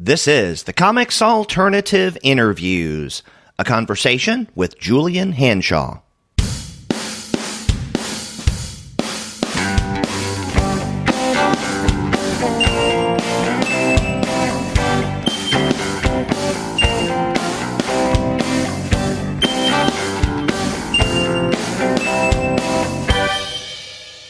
This is the Comics Alternative Interviews, a conversation with Julian Hanshaw.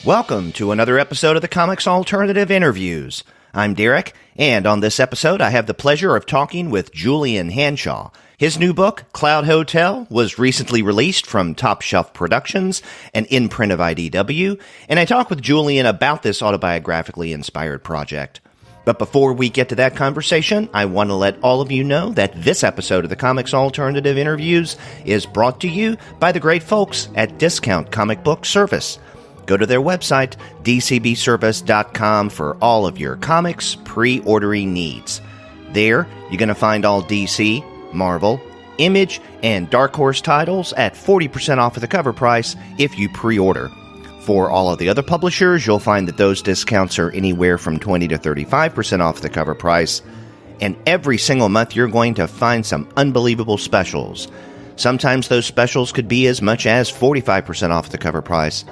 Welcome to another episode of the Comics Alternative Interviews. I'm Derek, and on this episode I have the pleasure of talking with Julian Hanshaw. His new book, Cloud Hotel, was recently released from Top Shelf Productions, an imprint of IDW, and I talk with Julian about this autobiographically inspired project. But before we get to that conversation, I want to let all of you know that this episode of the Comics Alternative Interviews is brought to you by the great folks at Discount Comic Book Service. Go to their website, dcbservice.com, for all of your comics pre-ordering needs. There, you're going to find all DC, Marvel, Image, and Dark Horse titles at 40% off of the cover price if you pre-order. For all of the other publishers, you'll find that those discounts are anywhere from 20 to 35% off the cover price. And every single month, you're going to find some unbelievable specials. Sometimes those specials could be as much as 45% off the cover price.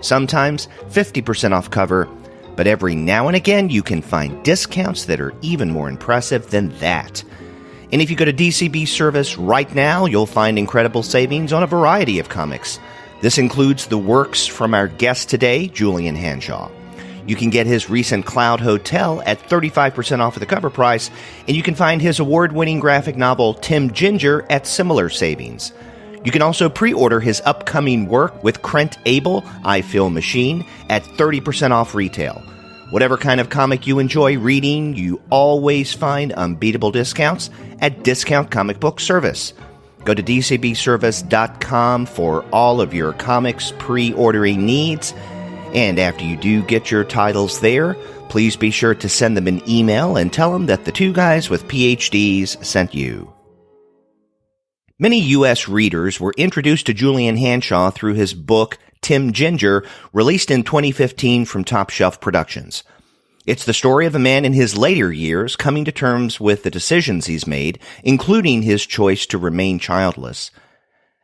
Sometimes 50% off cover, but every now and again you can find discounts that are even more impressive than that. And if you go to DCB Service right now, you'll find incredible savings on a variety of comics. This includes the works from our guest today, Julian Hanshaw. You can get his recent Cloud Hotel at 35% off of the cover price, and you can find his award-winning graphic novel, Tim Ginger, at similar savings. You can also pre-order his upcoming work with Crent Able, I Feel Machine, at 30% off retail. Whatever kind of comic you enjoy reading, you always find unbeatable discounts at Discount Comic Book Service. Go to dcbservice.com for all of your comics pre-ordering needs. And after you do get your titles there, please be sure to send them an email and tell them that the two guys with PhDs sent you. Many U.S. readers were introduced to Julian Hanshaw through his book, Tim Ginger, released in 2015 from Top Shelf Productions. It's the story of a man in his later years coming to terms with the decisions he's made, including his choice to remain childless.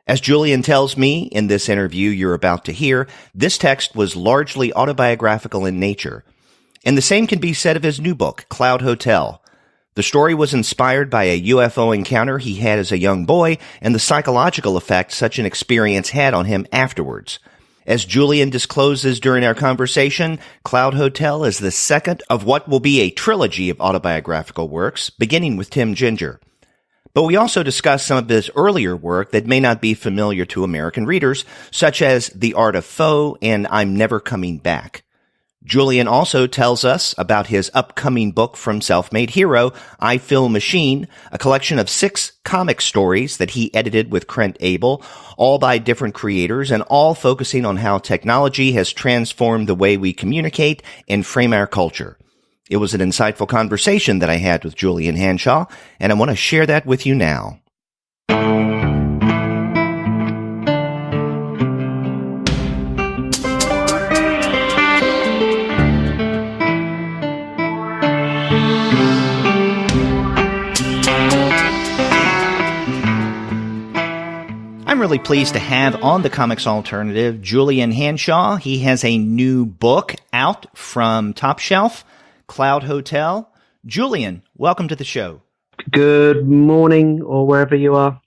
As Julian tells me in this interview you're about to hear, this text was largely autobiographical in nature. And the same can be said of his new book, Cloud Hotel. The story was inspired by a UFO encounter he had as a young boy and the psychological effect such an experience had on him afterwards. As Julian discloses during our conversation, Cloud Hotel is the second of what will be a trilogy of autobiographical works, beginning with Tim Ginger. But we also discuss some of his earlier work that may not be familiar to American readers, such as The Art of Phoand and I'm Never Coming Back. Julian also tells us about his upcoming book from SelfMadeHero, I Feel Machine, a collection of 6 comic stories that he edited with Crent Able, all by different creators and all focusing on how technology has transformed the way we communicate and frame our culture. It was an insightful conversation that I had with Julian Hanshaw, and I want to share that with you now. I'm really pleased to have on the Comics Alternative Julian Hanshaw. He has a new book out from Top Shelf, Cloud Hotel. Julian, welcome to the show. Good morning, or wherever you are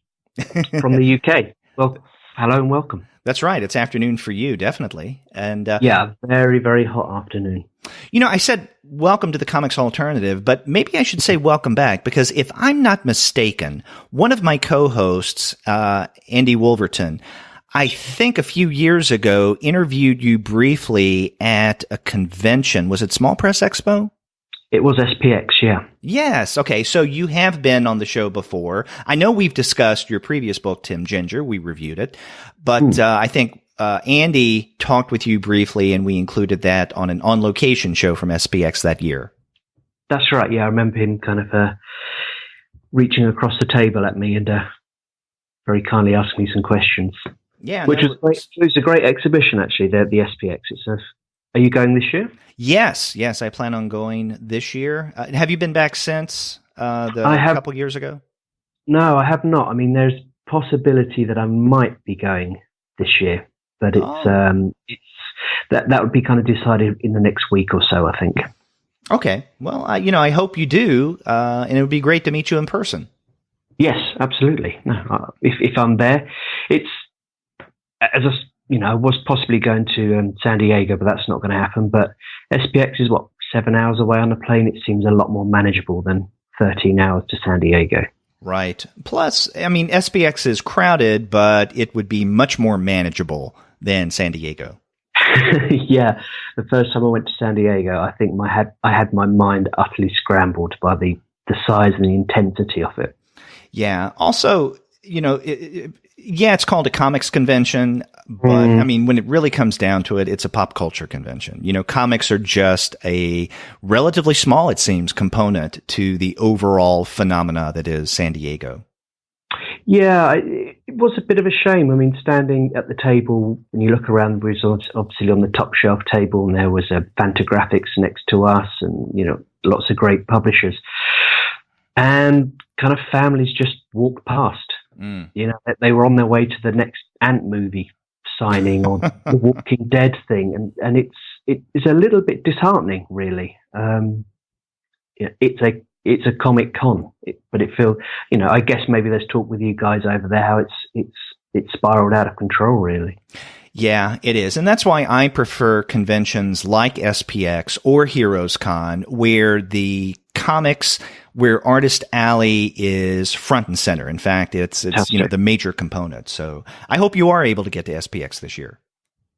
from the UK. Well, hello and welcome. That's right. It's afternoon for you, definitely. And yeah, very, very hot afternoon. You know, I said welcome to the Comics Alternative, but maybe I should say welcome back, because if I'm not mistaken, one of my co-hosts, Andy Wolverton, I think a few years ago interviewed you briefly at a convention. Was it Small Press Expo? It was SPX, yeah. Yes. Okay. So you have been on the show before. I know we've discussed your previous book, Tim Ginger. We reviewed it. But I think Andy talked with you briefly, and we included that on an on-location show from SPX that year. That's right. Yeah, I remember him kind of reaching across the table at me and very kindly asking me some questions. Yeah. Which was great. It was a great exhibition, actually, the SPX. Are you going this year? Yes, I plan on going this year. Have you been back since? a couple years ago? No, I have not. I mean, there's possibility that I might be going this year, but it's that would be kind of decided in the next week or so, I think. Okay. Well, I hope you do, and it would be great to meet you in person. Yes, absolutely. No, if I'm there, it's I was possibly going to San Diego, but that's not going to happen. But SPX is 7 hours away on a plane. It seems a lot more manageable than 13 hours to San Diego. Right. Plus, I mean, SPX is crowded, but it would be much more manageable than San Diego. Yeah. The first time I went to San Diego, I think I had my mind utterly scrambled by the size and the intensity of it. Yeah. Also, it's called a comics convention, but I mean, when it really comes down to it, it's a pop culture convention. Comics are just a relatively small, it seems, component to the overall phenomena that is San Diego. Yeah, it was a bit of a shame. I mean, standing at the table, when you look around, we was obviously on the top shelf table, and there was a Fantagraphics next to us, and lots of great publishers, and kind of families just walked past. They were on their way to the next Ant movie signing or the Walking Dead thing, and it's a little bit disheartening, really. It's a Comic Con, but it feels, I guess maybe there's talk with you guys over there how it's spiraled out of control, really. Yeah, it is. And that's why I prefer conventions like SPX or Heroes Con, where the comics, where Artist Alley is front and center. In fact, it's the major component. So I hope you are able to get to SPX this year.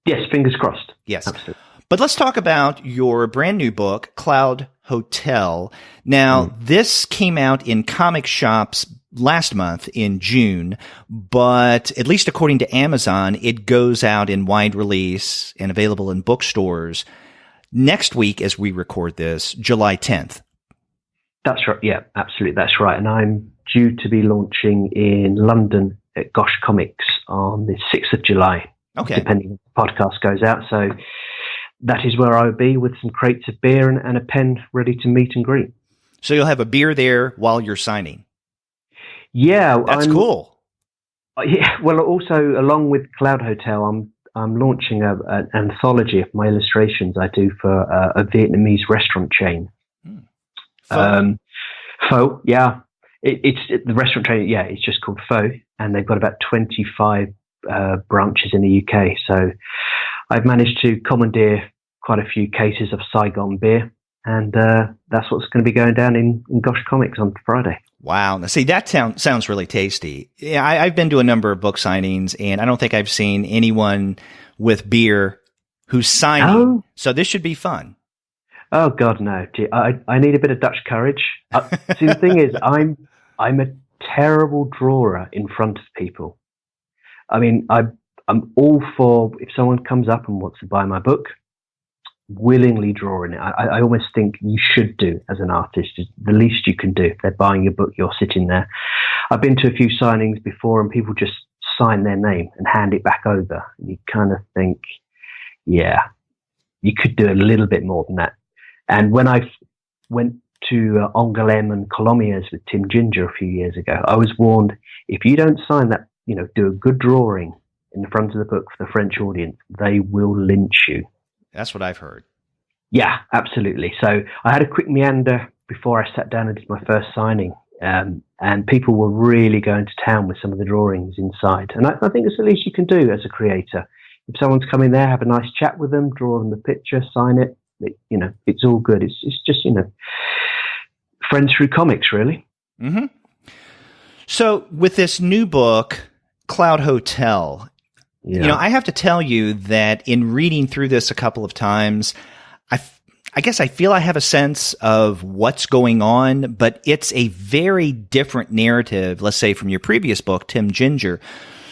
Yes, fingers crossed. Yes. Absolutely. But let's talk about your brand new book, Cloud Hotel. Now, this came out in comic shops last month in June, but at least according to Amazon, it goes out in wide release and available in bookstores next week as we record this, July 10th. That's right. Yeah, absolutely. That's right. And I'm due to be launching in London at Gosh Comics on the 6th of July, depending on the podcast goes out. So that is where I'll be with some crates of beer and a pen ready to meet and greet. So you'll have a beer there while you're signing. Yeah. That's cool. Yeah. Well, also, along with Cloud Hotel, I'm launching an anthology of my illustrations I do for a Vietnamese restaurant chain. Phoand, yeah. It's the restaurant chain, yeah, it's just called Phoand, and they've got about 25 branches in the UK. So I've managed to commandeer quite a few cases of Saigon beer, and that's what's going to be going down in Gosh Comics on Friday. Wow. Now, see, that sounds really tasty. Yeah, I've been to a number of book signings, and I don't think I've seen anyone with beer who's signing. Oh. So this should be fun. Oh, God, no. I need a bit of Dutch courage. See, the thing is, I'm a terrible drawer in front of people. I mean, I'm all for, if someone comes up and wants to buy my book, willingly drawing it. I almost think you should do as an artist. It's the least you can do. If they're buying your book, you're sitting there. I've been to a few signings before, and people just sign their name and hand it back over. And you kind of think, yeah, you could do a little bit more than that. And when I went to Angoulême and Colomiers with Tim Ginger a few years ago, I was warned, if you don't sign that, do a good drawing in the front of the book for the French audience, they will lynch you. That's what I've heard. Yeah, absolutely. So I had a quick meander before I sat down and did my first signing, and people were really going to town with some of the drawings inside. And I think it's the least you can do as a creator. If someone's coming there, have a nice chat with them, draw them the picture, sign it. It's all good. It's just, friends through comics, really. Mm-hmm. So with this new book, Cloud Hotel, I have to tell you that in reading through this a couple of times, I guess I feel I have a sense of what's going on, but it's a very different narrative, let's say from your previous book, Tim Ginger.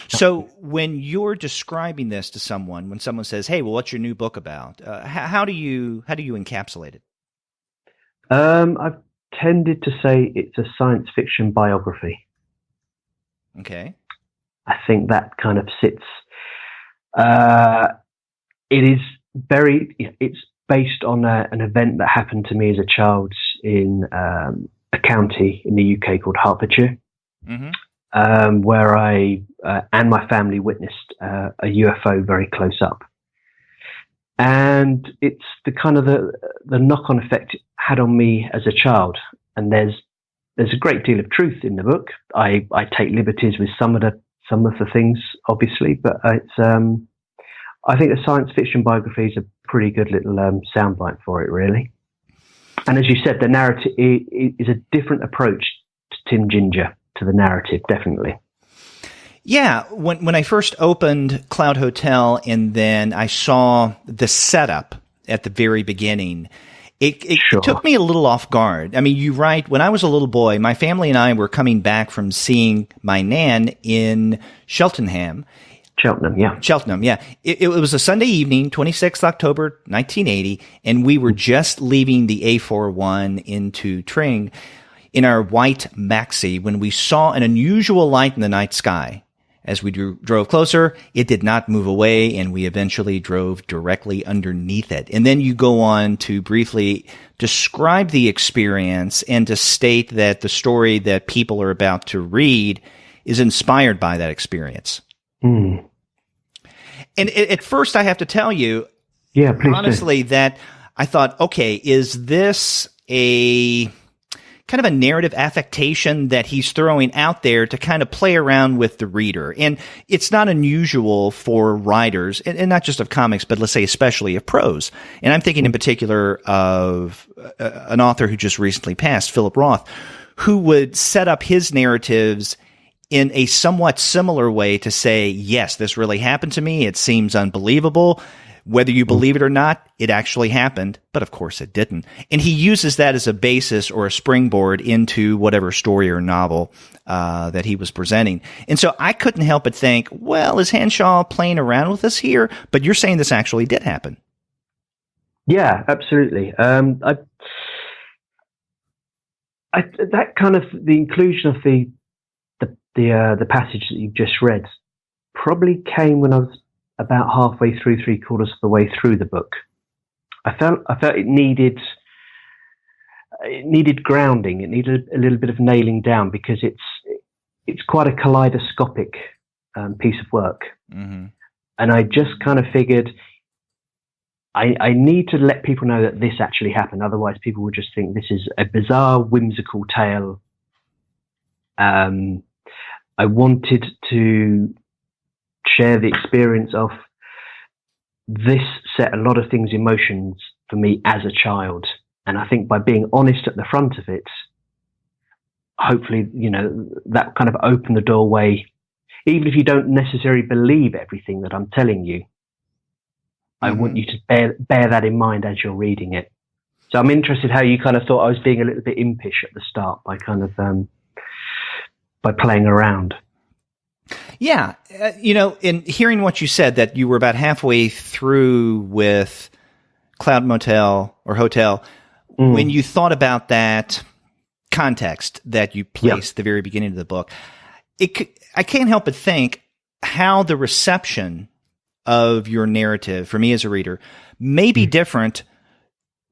So when you're describing this to someone, when someone says, "Hey, well, what's your new book about?" How do you encapsulate it? I've tended to say it's a science fiction biography. Okay. I think that kind of sits. It's based on an event that happened to me as a child in a county in the UK called Hertfordshire, where I and my family witnessed a UFO very close up. And it's the kind of the knock-on effect it had on me as a child. And there's a great deal of truth in the book. I take liberties with some of the things, obviously, but it's I think a science fiction biography is a pretty good little soundbite for it, really. And as you said, the narrative is a different approach to Tim Ginger, to the narrative, definitely. Yeah, when I first opened Cloud Hotel and then I saw the setup at the very beginning, it took me a little off guard. I mean, you write, when I was a little boy, my family and I were coming back from seeing my nan in Cheltenham. Cheltenham, yeah. It was a Sunday evening, 26th October, 1980, and we were just leaving the A41 into Tring in our white maxi when we saw an unusual light in the night sky. As we drove closer, it did not move away, and we eventually drove directly underneath it. And then you go on to briefly describe the experience and to state that the story that people are about to read is inspired by that experience. Mm. And at first, I have to tell you, honestly, that I thought, okay, is this a kind of a narrative affectation that he's throwing out there to kind of play around with the reader? And it's not unusual for writers, and not just of comics, but let's say especially of prose. And I'm thinking in particular of an author who just recently passed, Philip Roth, who would set up his narratives in a somewhat similar way to say, yes, this really happened to me. It seems unbelievable. Whether you believe it or not, it actually happened, but of course it didn't. And he uses that as a basis or a springboard into whatever story or novel that he was presenting. And so I couldn't help but think, well, is Hanshaw playing around with us here? But you're saying this actually did happen. Yeah, absolutely. That kind of the inclusion of the passage that you've just read probably came when I was about halfway through, 3/4 of the way through the book. I felt it needed grounding. It needed a little bit of nailing down because it's quite a kaleidoscopic piece of work. Mm-hmm. And I just kind of figured I need to let people know that this actually happened. Otherwise, people would just think this is a bizarre, whimsical tale. I wanted to share the experience of this set a lot of things in motion for me as a child. And I think by being honest at the front of it, hopefully, that kind of opened the doorway. Even if you don't necessarily believe everything that I'm telling you, I want you to bear that in mind as you're reading it. So I'm interested how you kind of thought I was being a little bit impish at the start by kind of, by playing around. Yeah. In hearing what you said, that you were about halfway through with Cloud Motel or Hotel, when you thought about that context that you placed at the very beginning of the book, I can't help but think how the reception of your narrative, for me as a reader, may be different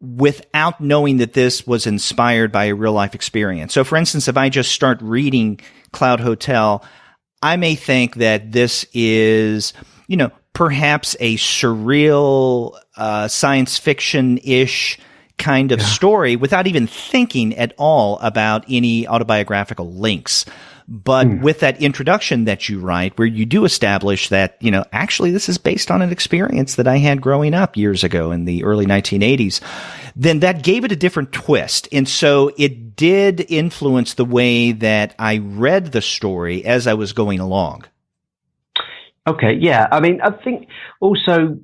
without knowing that this was inspired by a real life experience. So for instance, if I just start reading Cloud Hotel, I may think that this is, perhaps a surreal, science fiction-ish kind of story without even thinking at all about any autobiographical links. But with that introduction that you write, where you do establish that, actually this is based on an experience that I had growing up years ago in the early 1980s, then that gave it a different twist. And so it did influence the way that I read the story as I was going along. Okay, yeah. I mean, I think also,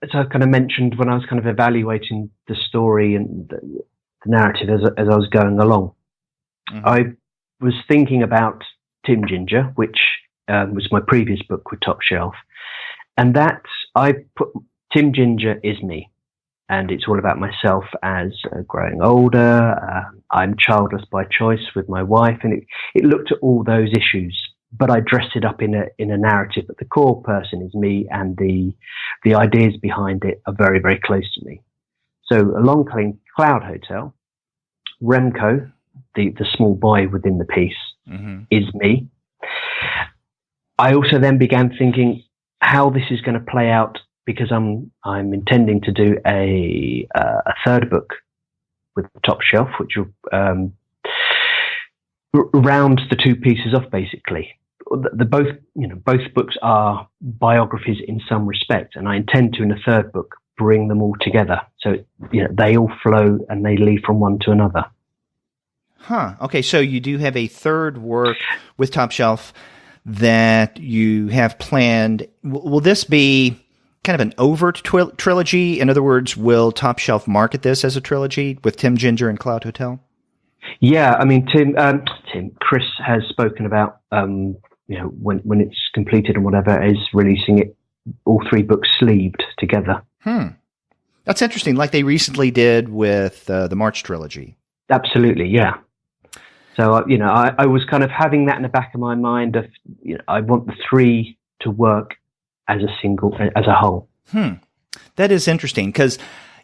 as I kind of mentioned when I was kind of evaluating the story and the narrative as I was going along, I was thinking about Tim Ginger, which was my previous book with Top Shelf, and that I put Tim Ginger is me, and it's all about myself as growing older. I'm childless by choice with my wife, and it looked at all those issues, but I dressed it up in a narrative. But the core person is me, and the ideas behind it are very, very close to me. So along came Cloud Hotel. Remco, the small boy within the piece, is me. I also then began thinking how this is going to play out, because I'm intending to do a third book with the Top Shelf, which rounds the two pieces off, basically. Both books are biographies in some respect, and I intend to, in a third book, bring them all together, so they all flow and they lead from one to another. Okay, so you do have a third work with Top Shelf that you have planned. Will this be kind of an overt trilogy? In other words, will Top Shelf market this as a trilogy with Tim Ginger and Cloud Hotel? Yeah, I mean, Chris has spoken about, when it's completed and whatever, is releasing it, all three books sleeved together. That's interesting, like they recently did with the March trilogy. Absolutely, yeah. So, I was kind of having that in the back of my mind of, I want the three to work as a whole. That is interesting, because,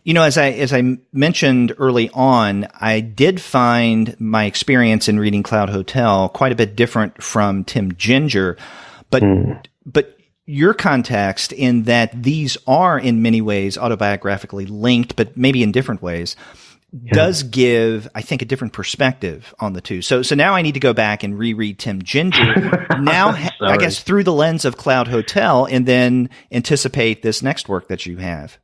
as I mentioned early on, I did find my experience in reading Cloud Hotel quite a bit different from Tim Ginger, but your context in that these are in many ways autobiographically linked, but maybe in different ways, does give, I think, a different perspective on the two. So now I need to go back and reread Tim Ginger now, I guess, through the lens of Cloud Hotel, and then anticipate this next work that you have.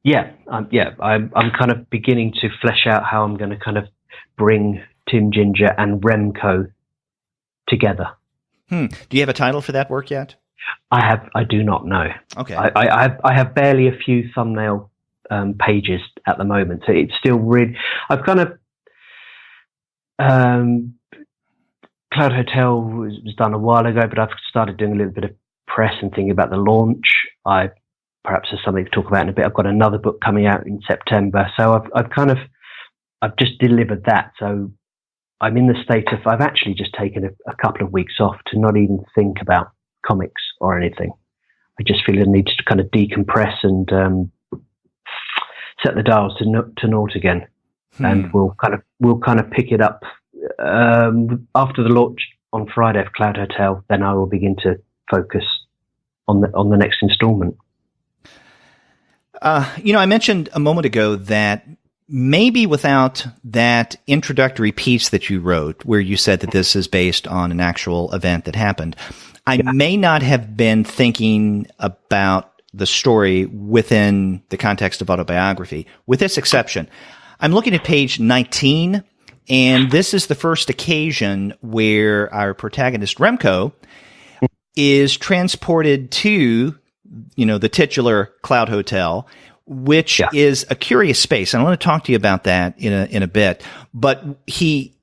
I'm kind of beginning to flesh out how I'm going to kind of bring Tim Ginger and Remco together. Do you have a title for that work yet? I do not know. Okay. I have barely a few thumbnail pages at the moment, so it's still really. I've kind of Cloud Hotel was done a while ago, but I've started doing a little bit of press and thinking about the launch. Perhaps there's something to talk about in a bit. I've got another book coming out in September, so I've just delivered that. So I'm in the state of, I've actually just taken a couple of weeks off to not even think about comics or anything. I just feel the need to kind of decompress and set the dials to naught again, and we'll kind of pick it up after the launch on Friday of Cloud Hotel. Then I will begin to focus on the next installment. I mentioned a moment ago that maybe without that introductory piece that you wrote, where you said that this is based on an actual event that happened, I may not have been thinking about the story within the context of autobiography, with this exception. I'm looking at page 19, and this is the first occasion where our protagonist, Remco, is transported to, the titular Cloud Hotel, which is a curious space. And I want to talk to you about that in a bit. But he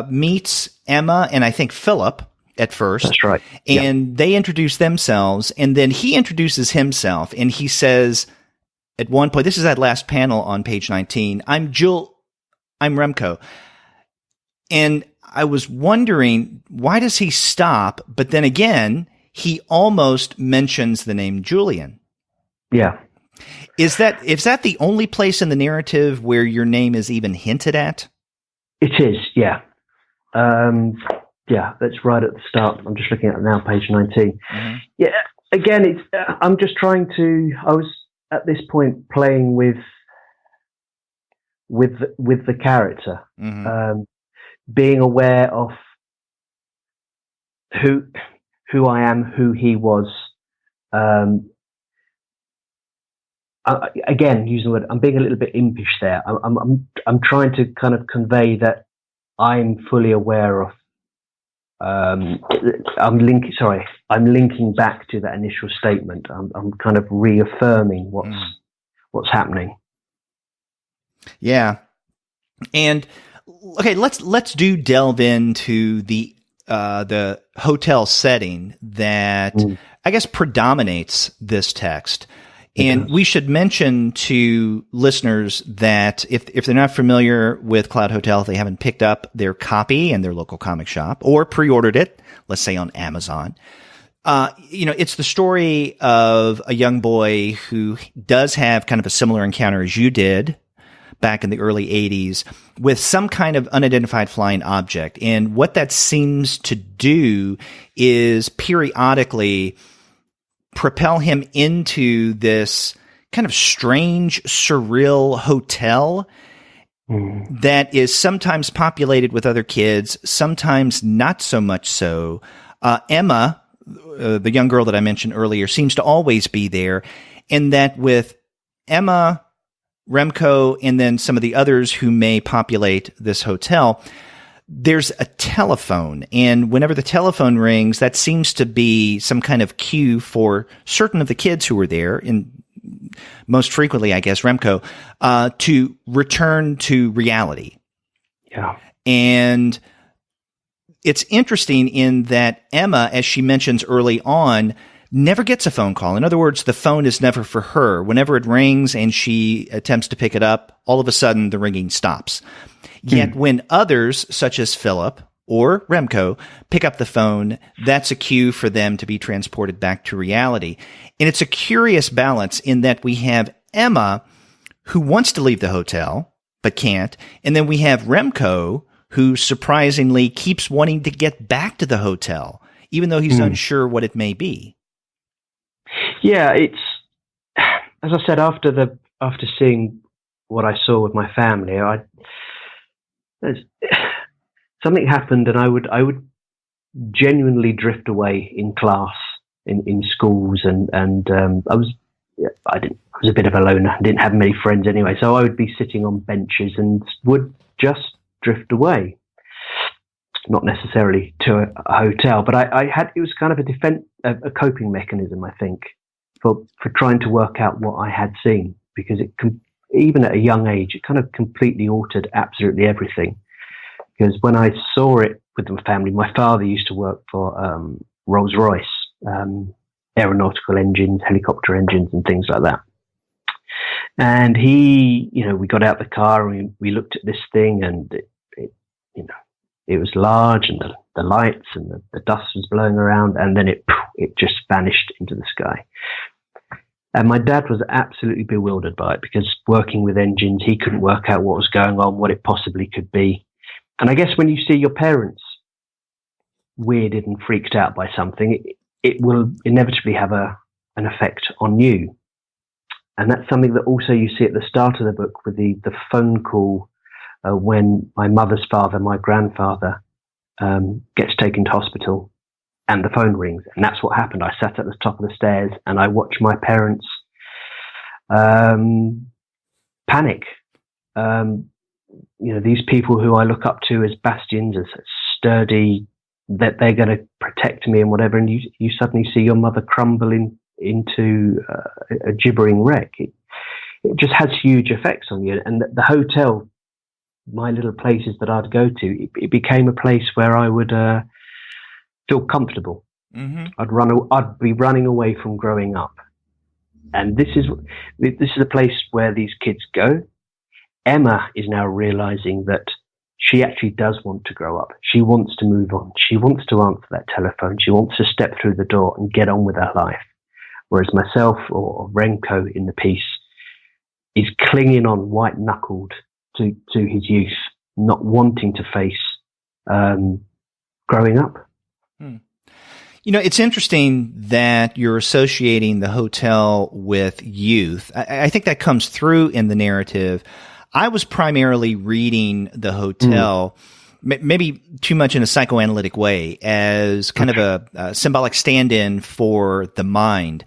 meets Emma and I think Philip at first. That's right. And they introduce themselves, and then he introduces himself, and he says at one point, this is that last panel on page 19, I'm Remco. And I was wondering, why does he stop? But then again, he almost mentions the name Julian. Yeah. Is that the only place in the narrative where your name is even hinted at? It is, yeah. Yeah, that's right at the start. I'm just looking at it now, page 19. Mm-hmm. Yeah, again, it's. I'm just trying to. I was at this point playing with the character, being aware of who I am, who he was. Again, using the word, I'm being a little bit impish there. I'm trying to kind of convey that I'm fully aware of. I'm linking back to that initial statement. I'm kind of reaffirming what's happening. Yeah, and okay, let's delve into the hotel setting that I guess predominates this text. And we should mention to listeners that if they're not familiar with Cloud Hotel, if they haven't picked up their copy in their local comic shop or pre-ordered it, let's say on Amazon, it's the story of a young boy who does have kind of a similar encounter as you did back in the early 80s with some kind of unidentified flying object. And what that seems to do is periodically propel him into this kind of strange, surreal hotel that is sometimes populated with other kids, sometimes not so much so. Emma, the young girl that I mentioned earlier, seems to always be there, and that with Emma, Remco, and then some of the others who may populate this hotel, there's a telephone. And whenever the telephone rings, that seems to be some kind of cue for certain of the kids who were there, and most frequently, I guess, Remco, to return to reality. Yeah. And it's interesting in that Emma, as she mentions early on, never gets a phone call. In other words, the phone is never for her. Whenever it rings and she attempts to pick it up, all of a sudden the ringing stops. Yet when others, such as Philip or Remco, pick up the phone, that's a cue for them to be transported back to reality. And it's a curious balance in that we have Emma, who wants to leave the hotel, but can't. And then we have Remco, who surprisingly keeps wanting to get back to the hotel, even though he's unsure what it may be. Yeah, it's, as I said, after seeing what I saw with my family, something happened, and I would genuinely drift away in class, in schools, and I was a bit of a loner. I didn't have many friends anyway, so I would be sitting on benches and would just drift away. Not necessarily to a hotel, but it was kind of a coping mechanism, I think, for trying to work out what I had seen, because even at a young age, it kind of completely altered absolutely everything. Because when I saw it with my family, my father used to work for Rolls-Royce, aeronautical engines, helicopter engines, and things like that. And we got out the car and we looked at this thing, and it was large, and the lights and the dust was blowing around, and then it just vanished into the sky. And my dad was absolutely bewildered by it, because working with engines, he couldn't work out what was going on, what it possibly could be. And I guess when you see your parents weirded and freaked out by something, it will inevitably have an effect on you. And that's something that also you see at the start of the book with the phone call when my mother's father, my grandfather, gets taken to hospital, and the phone rings. And that's what happened. I sat at the top of the stairs and I watched my parents panic. These people who I look up to as bastions, as sturdy, that they're going to protect me and whatever, and you suddenly see your mother crumbling into a gibbering wreck. It just has huge effects on you. And the hotel, my little places that I'd go to, it became a place where I would feel comfortable. Mm-hmm. I'd be running away from growing up, and this is a place where these kids go. Emma is now realizing that she actually does want to grow up. She wants to move on. She wants to answer that telephone. She wants to step through the door and get on with her life. Whereas myself or Remco in the piece is clinging on white-knuckled to his youth, not wanting to face growing up. It's interesting that you're associating the hotel with youth. I think that comes through in the narrative. I was primarily reading the hotel, maybe too much in a psychoanalytic way, as kind of a symbolic stand-in for the mind.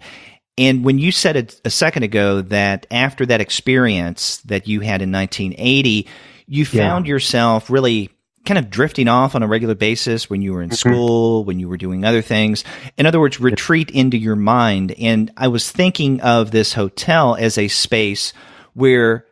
And when you said it a second ago that after that experience that you had in 1980, you found yourself really kind of drifting off on a regular basis when you were in school, when you were doing other things. In other words, retreat into your mind. And I was thinking of this hotel as a space where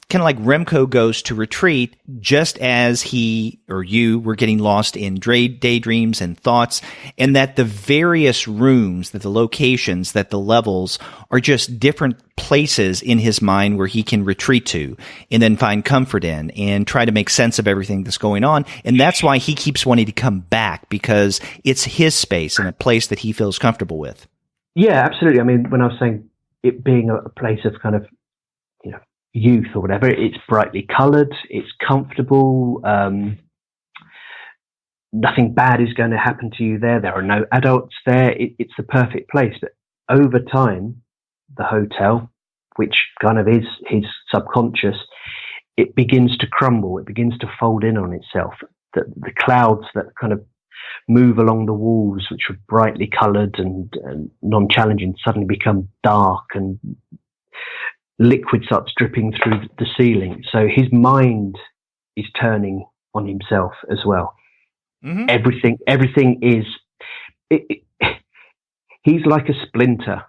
kind of like Remco goes to retreat, just as he or you were getting lost in daydreams and thoughts, and that the various rooms, that the locations, that the levels are just different places in his mind where he can retreat to and then find comfort in and try to make sense of everything that's going on. And that's why he keeps wanting to come back, because it's his space and a place that he feels comfortable with. Yeah, absolutely. I mean, when I was saying it being a place of kind of, youth or whatever. It's brightly coloured. It's comfortable. Nothing bad is going to happen to you there. There are no adults there. It's the perfect place. But over time, the hotel, which kind of is his subconscious, it begins to crumble. It begins to fold in on itself. The clouds that kind of move along the walls, which were brightly coloured and non-challenging, suddenly become dark, and liquid starts dripping through the ceiling. So his mind is turning on himself as well. Mm-hmm. Everything is. He's like a splinter,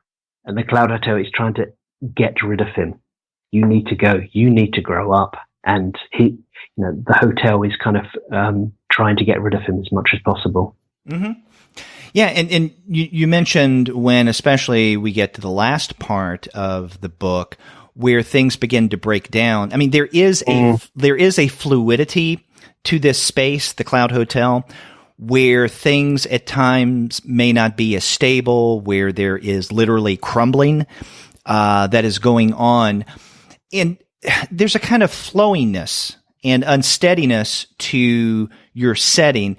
and the Cloud Hotel is trying to get rid of him. You need to go. You need to grow up. And the hotel is kind of trying to get rid of him as much as possible. Mm-hmm. Yeah, and you mentioned when especially we get to the last part of the book where things begin to break down. I mean, there is a fluidity to this space, the Cloud Hotel, where things at times may not be as stable, where there is literally crumbling that is going on. And there's a kind of flowiness and unsteadiness to your setting.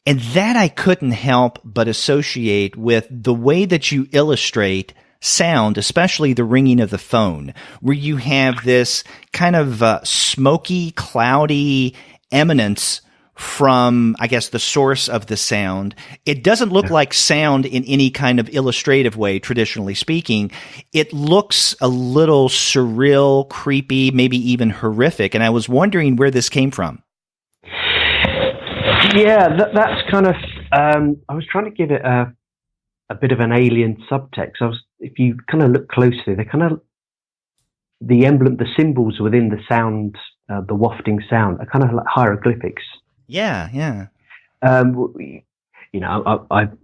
And that I couldn't help but associate with the way that you illustrate sound, especially the ringing of the phone, where you have this kind of smoky, cloudy eminence from, I guess, the source of the sound. It doesn't look like sound in any kind of illustrative way, traditionally speaking. It looks a little surreal, creepy, maybe even horrific. And I was wondering where this came from. Yeah, that's kind of, I was trying to give it a bit of an alien subtext. If you kind of look closely, they're kind of, the emblem, the symbols within the sound, the wafting sound, are kind of like hieroglyphics. Yeah. I've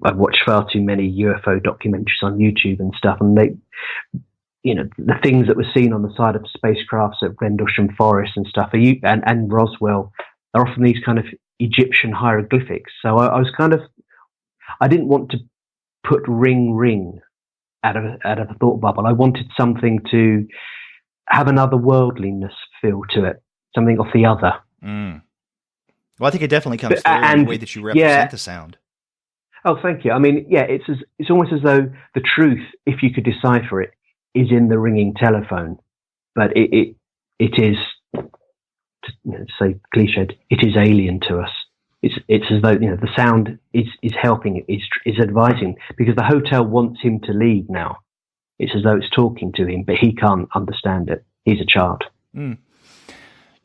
watched far too many UFO documentaries on YouTube and stuff, and they, the things that were seen on the side of spacecrafts at Rendlesham Forest and stuff, and Roswell, are often these kind of Egyptian hieroglyphics. So I was kind of, I didn't want to put ring out of a thought bubble. I wanted something to have an otherworldliness feel to it, something of the other. Mm. Well, I think it definitely comes through in the way that you represent the sound. Oh, thank you. I mean, it's almost as though the truth, if you could decipher it, is in the ringing telephone. But it is, to say cliched, it is alien to us. It's as though the sound is helping, is advising, because the hotel wants him to leave now. It's as though it's talking to him, but he can't understand it. He's a child. Mm.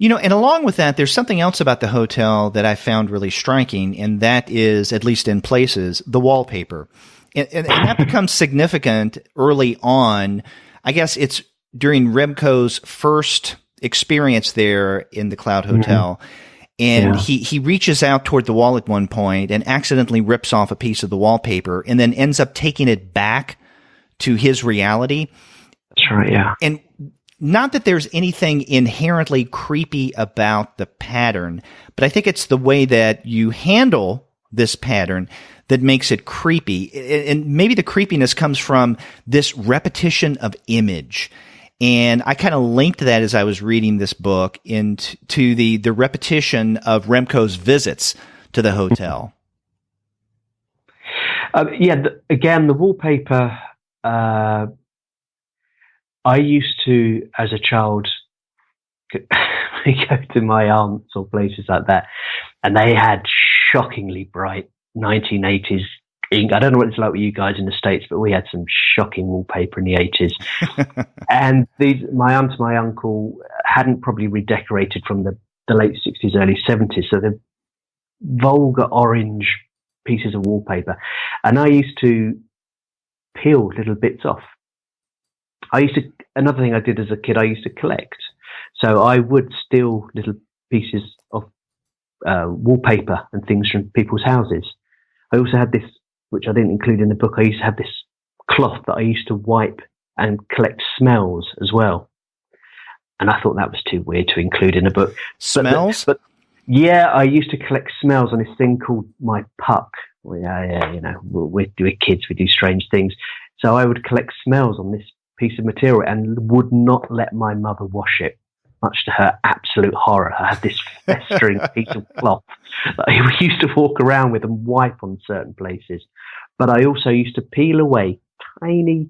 And along with that, there's something else about the hotel that I found really striking, and that is, at least in places, the wallpaper. And that becomes significant early on. I guess it's during Remco's first experience there in the Cloud Hotel. Mm-hmm. And he reaches out toward the wall at one point and accidentally rips off a piece of the wallpaper and then ends up taking it back to his reality. That's right, yeah. And not that there's anything inherently creepy about the pattern, but I think it's the way that you handle this pattern that makes it creepy. And maybe the creepiness comes from this repetition of image. And I kind of linked that as I was reading this book into the repetition of Remco's visits to the hotel. Again, the wallpaper, I used to, as a child, go to my aunts or places like that, and they had shockingly bright 1980s ink. I don't know what it's like with you guys in the States, but we had some shocking wallpaper in the 80s. And my aunt and my uncle hadn't probably redecorated from the late 60s, early 70s, so they're vulgar orange pieces of wallpaper. And I used to peel little bits off. Another thing I did as a kid, I used to collect. So I would steal little pieces of wallpaper and things from people's houses. I also had this, which I didn't include in the book, I used to have this cloth that I used to wipe and collect smells as well. And I thought that was too weird to include in a book. Smells? But yeah, I used to collect smells on this thing called my puck. Well, we're kids, we do strange things. So I would collect smells on this piece of material and would not let my mother wash it, much to her absolute horror. I had this festering piece of cloth that I used to walk around with and wipe on certain places. But I also used to peel away tiny,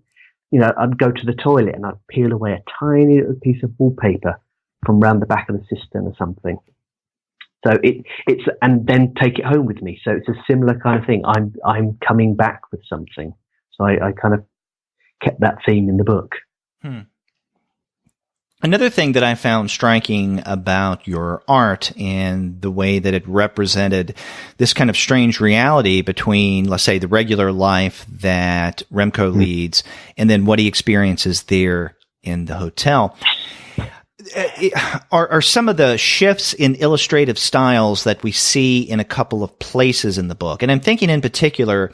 I'd go to the toilet and I'd peel away a tiny little piece of wallpaper from round the back of the cistern or something. So it's and then take it home with me. So it's a similar kind of thing. I'm coming back with something. So I kind of kept that theme in the book. Another thing that I found striking about your art and the way that it represented this kind of strange reality between, let's say, the regular life that Remco leads and then what he experiences there in the hotel are some of the shifts in illustrative styles that we see in a couple of places in the book. And I'm thinking in particular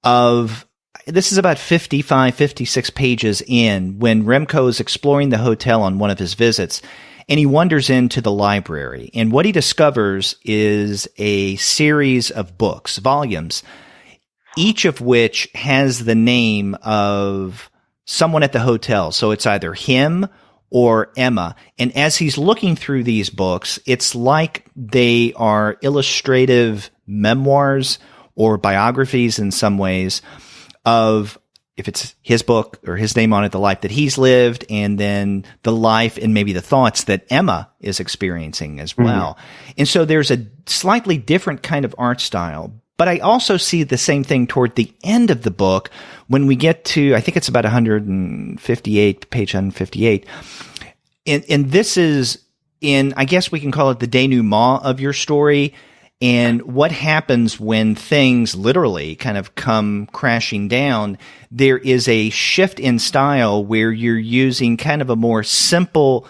of, this is about 55, 56 pages in, when Remco is exploring the hotel on one of his visits, and he wanders into the library. And what he discovers is a series of books, volumes, each of which has the name of someone at the hotel. So it's either him or Emma. And as he's looking through these books, it's like they are illustrative memoirs or biographies in some ways of, if it's his book or his name on it, the life that he's lived, and then the life and maybe the thoughts that Emma is experiencing as well. And so there's a slightly different kind of art style. But I also see the same thing toward the end of the book when we get to, I think it's about 158, page 158. And this is in, I guess we can call it the denouement of your story, and what happens when things literally kind of come crashing down. There is a shift in style where you're using kind of a more simple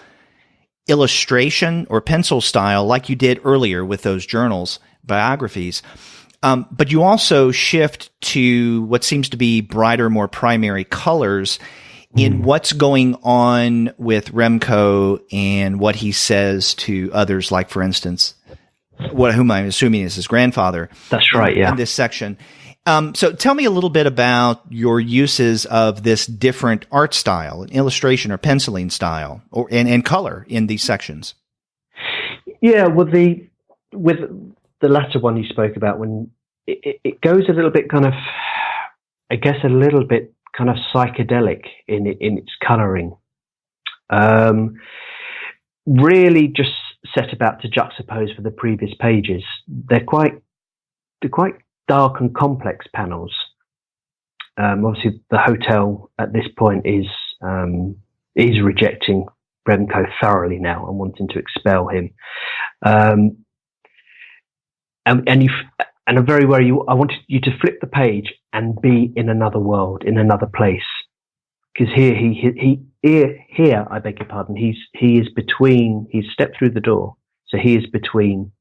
illustration or pencil style like you did earlier with those journals, biographies. But you also shift to what seems to be brighter, more primary colors in what's going on with Remco and what he says to others, like, for instance, whom I'm assuming is his grandfather. That's right, yeah. In this section. So tell me a little bit about your uses of this different art style, illustration or penciling style, and color in these sections. Yeah, well, with the latter one you spoke about, when it goes a little bit kind of, I guess, a little bit kind of psychedelic in its colouring. Really just set about to juxtapose for the previous pages. They're quite dark and complex panels. Obviously, the hotel at this point is rejecting Remco thoroughly now and wanting to expel him. And very well, I wanted you to flip the page and be in another world, in another place, because here, I beg your pardon, he is between. He's stepped through the door, so he is between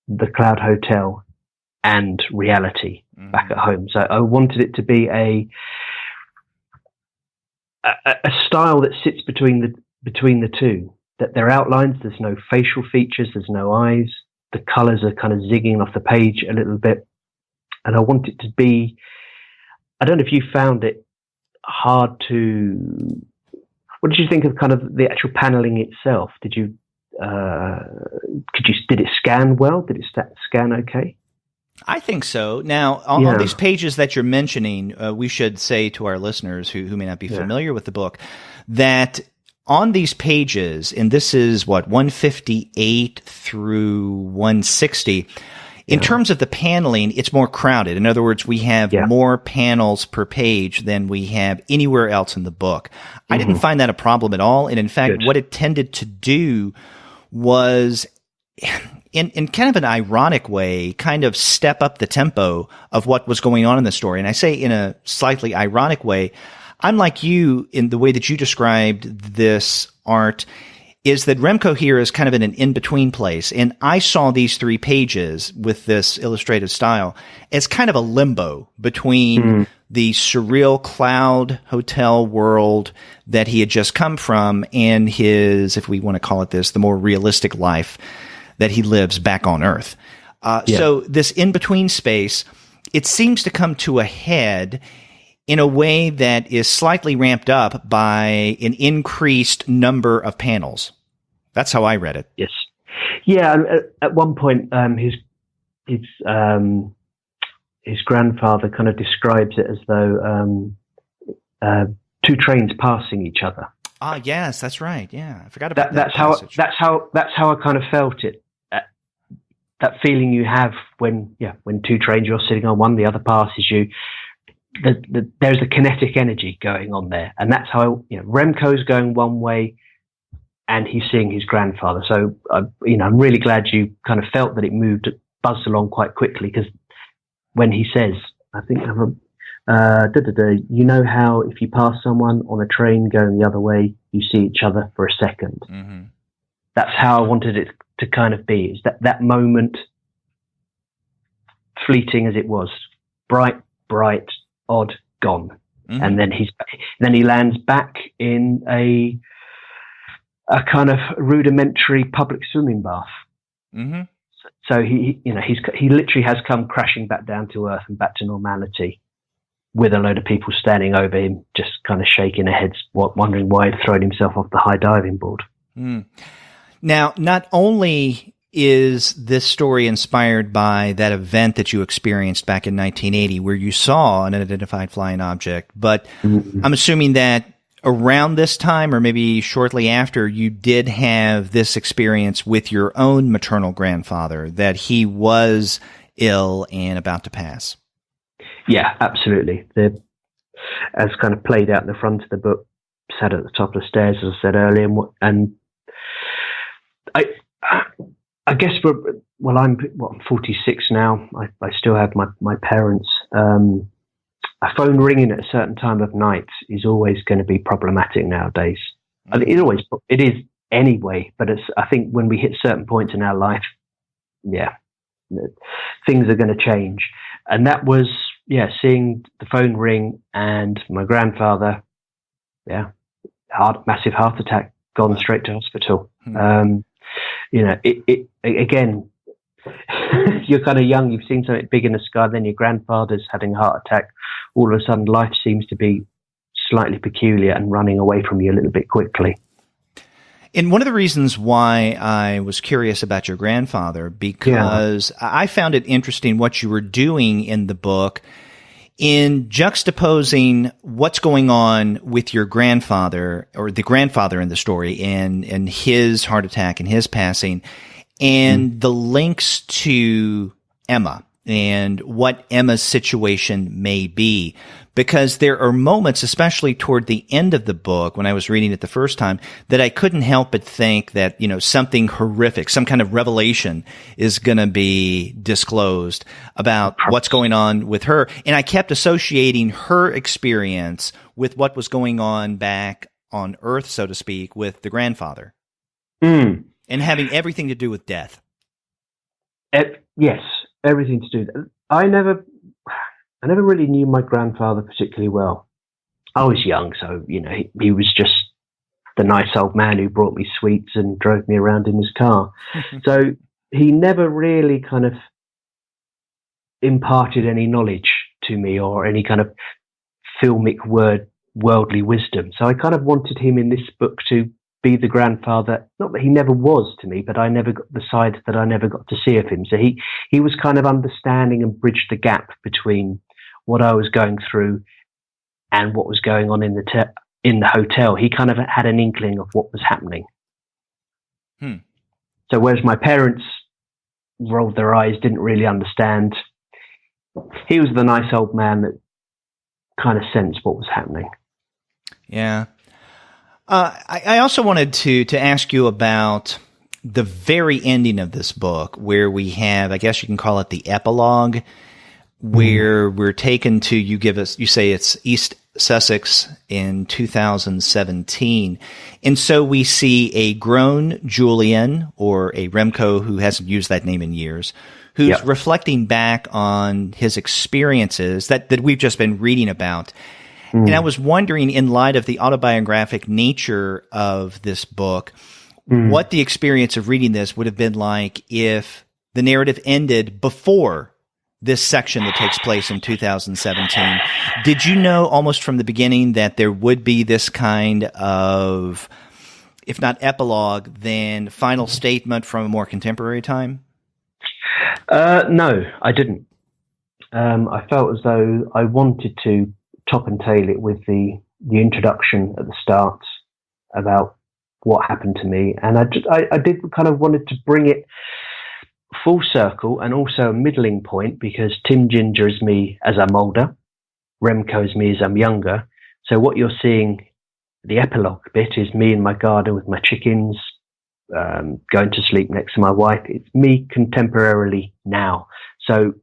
the Cloud Hotel and reality back at home. So I wanted it to be a style that sits between the two. That they're outlines. There's no facial features. There's no eyes. The colours are kind of zigging off the page a little bit. And I want it to be, I don't know if you found it hard to, what did you think of kind of the actual paneling itself? Did it scan well? Did it scan okay? I think so. Now, on these pages that you're mentioning, we should say to our listeners who may not be familiar with the book, that on these pages, and this is 158 through 160, in terms of the paneling, it's more crowded. In other words, we have more panels per page than we have anywhere else in the book. I didn't find that a problem at all. And in fact, what it tended to do was, in kind of an ironic way, kind of step up the tempo of what was going on in the story. And I say in a slightly ironic way, I'm like you in the way that you described this art, is that Remco here is kind of in an in-between place. And I saw these 3 pages with this illustrative style as kind of a limbo between the surreal Cloud Hotel world that he had just come from and his, if we want to call it this, the more realistic life that he lives back on Earth. So this in-between space, it seems to come to a head in a way that is slightly ramped up by an increased number of panels. That's how I read it. Yes. Yeah. At one point, his grandfather kind of describes it as though two trains passing each other. Ah, yes, that's right. Yeah, I forgot about That's how I kind of felt it. That feeling you have when two trains, you're sitting on one, the other passes you. There's a kinetic energy going on there, and that's how Remco's going one way, and he's seeing his grandfather. So I'm really glad you kind of felt that it buzzed along quite quickly, because when he says, I think, you know how if you pass someone on a train going the other way, you see each other for a second. Mm-hmm. That's how I wanted it to kind of be. Is that moment, fleeting as it was, bright, odd, gone, mm-hmm. and then he lands back in a kind of rudimentary public swimming bath. Mm-hmm. So he literally has come crashing back down to earth and back to normality, with a load of people standing over him, just kind of shaking their heads, wondering why he'd thrown himself off the high diving board. Mm. Now, not only is this story inspired by that event that you experienced back in 1980, where you saw an unidentified flying object, but mm-hmm. I'm assuming that around this time, or maybe shortly after, you did have this experience with your own maternal grandfather, that he was ill and about to pass. Yeah, absolutely. As kind of played out in the front of the book, sat at the top of the stairs, as I said earlier, and I guess I'm 46 now. I still have my parents. A phone ringing at a certain time of night is always going to be problematic nowadays. I mean, it is anyway, but I think when we hit certain points in our life, things are going to change. And that was, seeing the phone ring and my grandfather, massive heart attack, gone straight to hospital. It again, you're kind of young, you've seen something big in the sky, then your grandfather's having a heart attack. All of a sudden, life seems to be slightly peculiar and running away from you a little bit quickly. And one of the reasons why I was curious about your grandfather, because I found it interesting what you were doing in the book in juxtaposing what's going on with your grandfather, or the grandfather in the story, and his heart attack and his passing, and the links to Emma and what Emma's situation may be. Because there are moments, especially toward the end of the book, when I was reading it the first time, that I couldn't help but think that, something horrific, some kind of revelation is going to be disclosed about what's going on with her. And I kept associating her experience with what was going on back on Earth, so to speak, with the grandfather. And having everything to do with death. Yes, everything to do with that. I never really knew my grandfather particularly well. I was young, so, he was just the nice old man who brought me sweets and drove me around in his car. So he never really kind of imparted any knowledge to me or any kind of filmic worldly wisdom. So I kind of wanted him in this book to be the grandfather, not that he never was to me, but I never got the side that I never got to see of him. So he was kind of understanding and bridged the gap between what I was going through and what was going on in the hotel. He kind of had an inkling of what was happening. So whereas my parents rolled their eyes, didn't really understand, he was the nice old man that kind of sensed what was happening. Yeah. I also wanted to ask you about the very ending of this book, where we have, I guess you can call it the epilogue, where we're taken to, you say it's East Sussex in 2017. And so we see a grown Julian, or a Remco who hasn't used that name in years, who's reflecting back on his experiences that we've just been reading about. And I was wondering, in light of the autobiographic nature of this book, what the experience of reading this would have been like if the narrative ended before this section that takes place in 2017. Did you know almost from the beginning that there would be this kind of, if not epilogue, then final statement from a more contemporary time? No, I didn't. I felt as though I wanted to top and tail it with the introduction at the start about what happened to me, and I did kind of wanted to bring it full circle and also a middling point, because Tim Ginger is me as I'm older, Remco is me as I'm younger. So what you're seeing, the epilogue bit, is me in my garden with my chickens, going to sleep next to my wife. It's me contemporarily now. So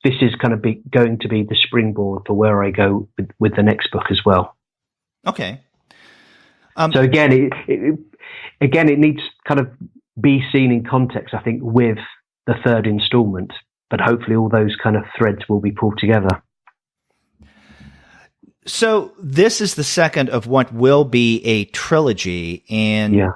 this is kind of going to be the springboard for where I go with the next book as well. Okay. So again, it needs kind of be seen in context, I think, with the third installment, but hopefully all those kind of threads will be pulled together. So this is the second of what will be a trilogy, and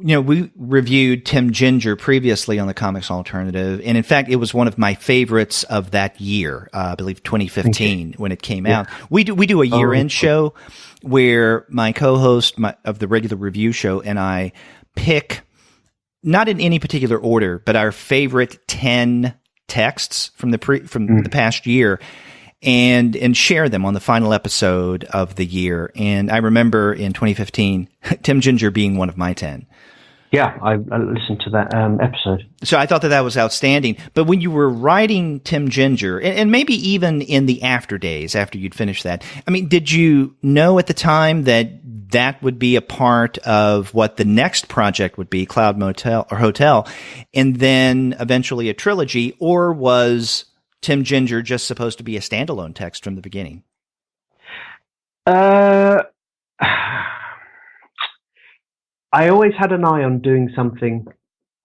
we reviewed Tim Ginger previously on the Comics Alternative, and in fact, it was one of my favorites of that year. I believe 2015 when it came out. We do a year-end show where my co-host of the regular review show and I pick, not in any particular order, but our favorite 10 texts from the past year, and share them on the final episode of the year. And I remember in 2015, Tim Ginger being one of my 10. Yeah, I listened to that episode. So I thought that was outstanding. But when you were writing Tim Ginger, and maybe even in the after days, after you'd finished that, I mean, did you know at the time that that would be a part of what the next project would be, Cloud Motel or Hotel, and then eventually a trilogy, or was Tim Ginger just supposed to be a standalone text from the beginning? I always had an eye on doing something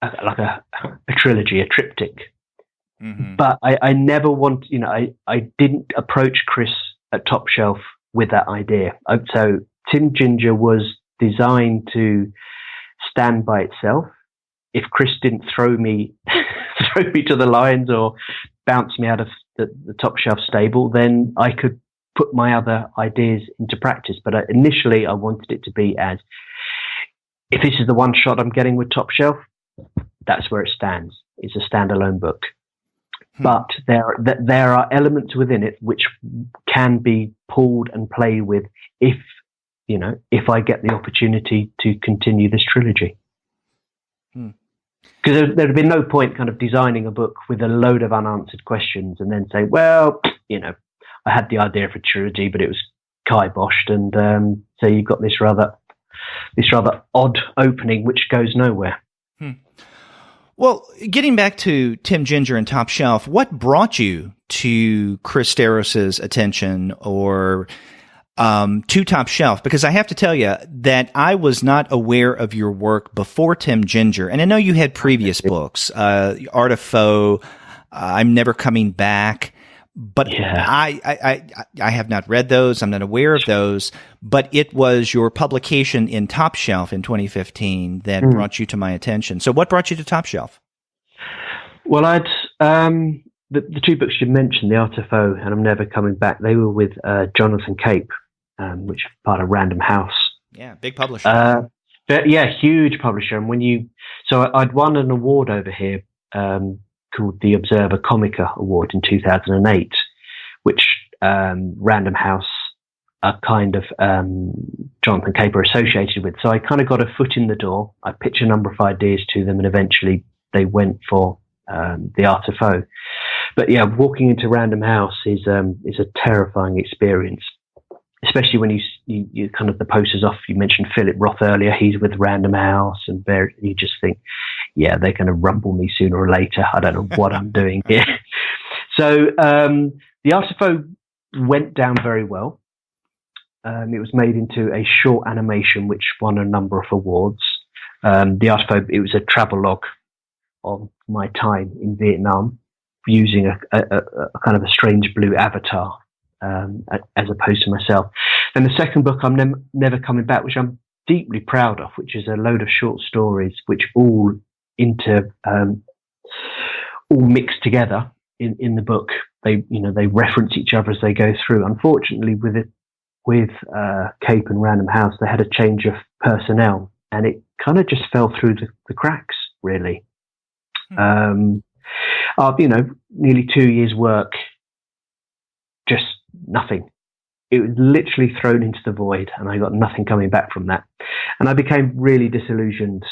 like a trilogy, a triptych. Mm-hmm. But I never I didn't approach Chris at Top Shelf with that idea. So Tim Ginger was designed to stand by itself. If Chris didn't throw me to the lions or bounce me out of the Top Shelf stable, then I could put my other ideas into practice. But initially I wanted it to be as, if this is the one shot I'm getting with Top Shelf, that's where it stands. It's a standalone book. But there are elements within it which can be pulled and played with if I get the opportunity to continue this trilogy. Because there'd been no point kind of designing a book with a load of unanswered questions and then say, well, I had the idea for a trilogy, but it was kiboshed, and so you've got this rather odd opening which goes nowhere. Well, getting back to Tim Ginger and Top Shelf, what brought you to Chris Steros's attention, or to Top Shelf? Because I have to tell you that I was not aware of your work before Tim Ginger, and I know you had previous books, Art of Foe, I'm Never Coming Back. But I have not read those. I'm not aware of those. But it was your publication in Top Shelf in 2015 that brought you to my attention. So what brought you to Top Shelf? Well, the two books you mentioned, The Art of Foe and I'm Never Coming Back, they were with Jonathan Cape, which is part of Random House. Yeah, big publisher. Huge publisher. And so I'd won an award over here, called the Observer Comica Award in 2008, which Random House are kind of Jonathan Cape are associated with. So I kind of got a foot in the door. I pitched a number of ideas to them, and eventually they went for The Art of Foe. But yeah, walking into Random House is a terrifying experience, especially when you kind of the posters off. You mentioned Philip Roth earlier. He's with Random House, and you just think, yeah, they're going to rumble me sooner or later. I don't know what I'm doing here. So The Art of Foe went down very well. It was made into a short animation, which won a number of awards. The Art of Foe, it was a travelogue of my time in Vietnam, using a kind of a strange blue avatar as opposed to myself. And the second book, I'm Never Coming Back, which I'm deeply proud of, which is a load of short stories which all mixed together in the book. They reference each other as they go through. Unfortunately, with Cape and Random House, they had a change of personnel, and it kind of just fell through the cracks, really. Nearly 2 years' work, just nothing. It was literally thrown into the void, and I got nothing coming back from that. And I became really disillusioned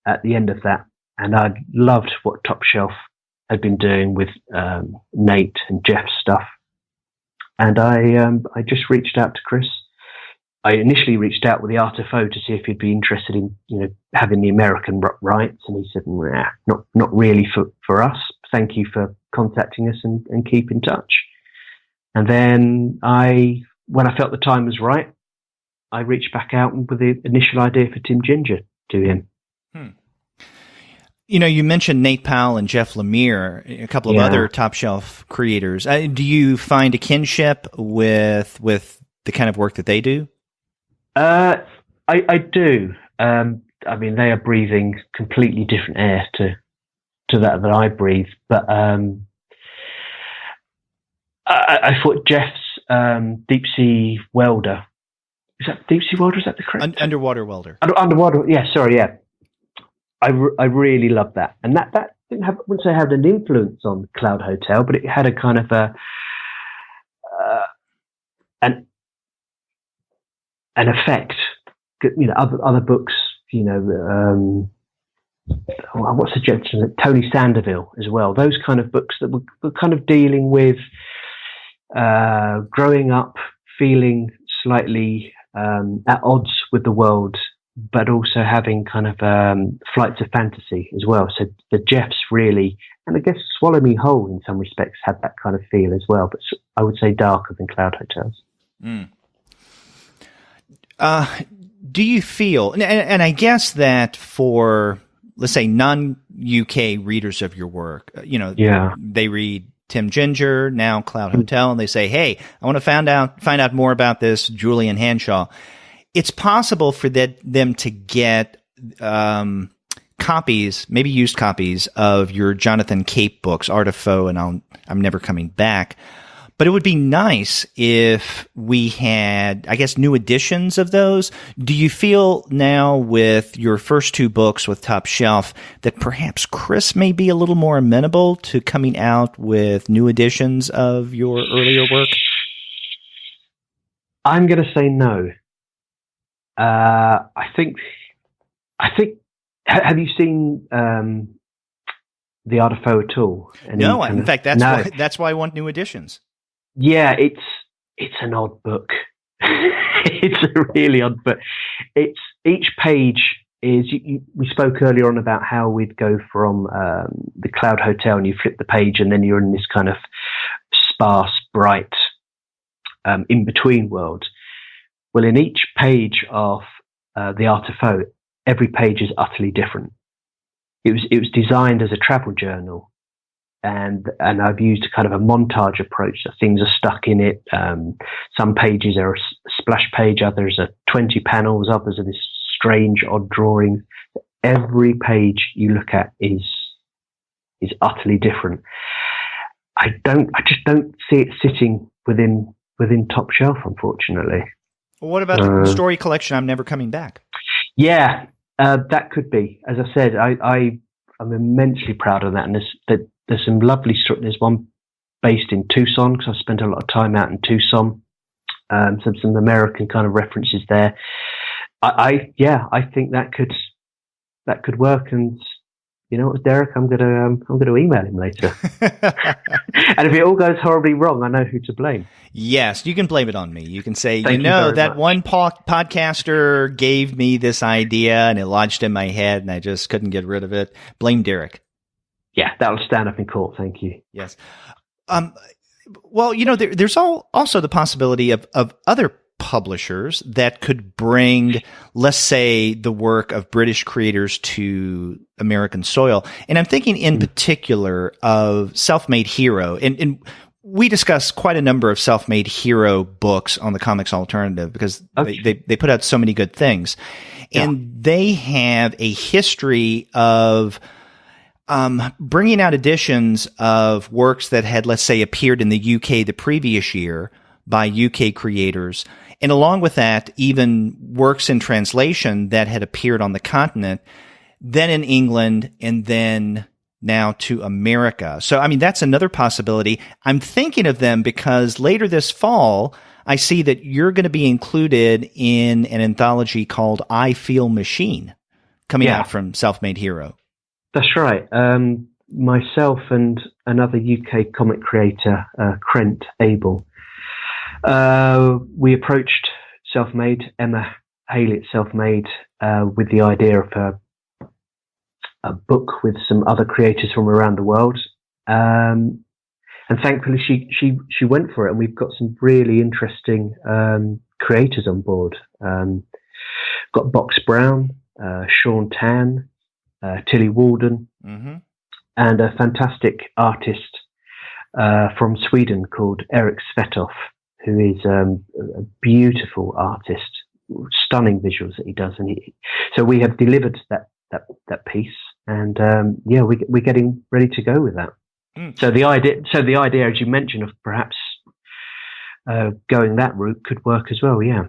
at the end of that. And I loved what Top Shelf had been doing with Nate and Jeff's stuff. And I just reached out to Chris. I initially reached out with the Art of Phoe to see if he'd be interested in, having the American rights. And he said, nah, not really for us. Thank you for contacting us and keep in touch. And then when I felt the time was right, I reached back out with the initial idea for Tim Ginger to him. You mentioned Nate Powell and Jeff Lemire, a couple of other Top Shelf creators. Do you find a kinship with the kind of work that they do? I do. They are breathing completely different air to that I breathe. But I thought Jeff's Deep Sea Welder. Is that Deep Sea Welder? Is that the correct? Underwater Welder. Underwater. Yeah. Sorry. Yeah. I really loved that, and that didn't have, I wouldn't say had an influence on Cloud Hotel, but it had a kind of an effect. Other books, what's the gentleman? Tony Sanderville as well. Those kind of books that were kind of dealing with growing up, feeling slightly at odds with the world, but also having kind of flights of fantasy as well. So the Jeffs really, and I guess Swallow Me Whole in some respects, had that kind of feel as well, but I would say darker than Cloud Hotels. Do you feel, and I guess that for, let's say, non-UK readers of your work, they read Tim Ginger, now Cloud Hotel, and they say, hey, I want to find out more about this Julian Hanshaw. It's possible for them to get copies, maybe used copies of your Jonathan Cape books, Art of Phoe and I'm Never Coming Back. But it would be nice if we had, I guess, new editions of those. Do you feel now with your first two books with Top Shelf that perhaps Chris may be a little more amenable to coming out with new editions of your earlier work? I'm going to say no. I think. Have you seen The Art of Phoe at all? No, in fact, that's why I want new editions. Yeah, it's an odd book. It's a really odd book. It's each page is. We spoke earlier on about how we'd go from the Cloud Hotel, and you flip the page, and then you're in this kind of sparse, bright, in between world. Well, in each page of The Art of Phoe, every page is utterly different. It was designed as a travel journal, and I've used a kind of a montage approach. So things are stuck in it. Some pages are a splash page, others are 20 panels, others are this strange, odd drawing. Every page you look at is utterly different. I just don't see it sitting within Top Shelf, unfortunately. What about the story collection, I'm Never Coming Back? Yeah, that could be. As I said, I'm immensely proud of that. And there's some lovely stories. There's one based in Tucson, because I've spent a lot of time out in Tucson. Some American kind of references there. I think that could work. And you know what, Derek, I'm gonna email him later. And if it all goes horribly wrong, I know who to blame. Yes, you can blame it on me. You can say, that one podcaster gave me this idea and it lodged in my head and I just couldn't get rid of it. Blame Derek. Yeah, that'll stand up in court. Thank you. Yes. Well, there's also the possibility of other publishers that could bring, let's say, the work of British creators to American soil. And I'm thinking in particular of SelfMadeHero. And we discuss quite a number of SelfMadeHero books on the Comics Alternative because they put out so many good things. And they have a history of bringing out editions of works that had, let's say, appeared in the UK the previous year by UK creators, and along with that, even works in translation that had appeared on the continent, then in England, and then now to America. So, I mean, that's another possibility. I'm thinking of them because later this fall, I see that you're going to be included in an anthology called I Feel Machine, coming out from SelfMadeHero. That's right. Myself and another UK comic creator, Krent Abel, we approached SelfMade, Emma Haley at SelfMade, with the idea of a book with some other creators from around the world. And thankfully she went for it, and we've got some really interesting creators on board. Got Box Brown, Sean Tan, Tilly Walden, and a fantastic artist from Sweden called Erik Svetov, who is a beautiful artist, stunning visuals that he does. And so we have delivered that piece, and we're getting ready to go with that. So the idea, as you mentioned, of perhaps going that route could work as well. Yeah.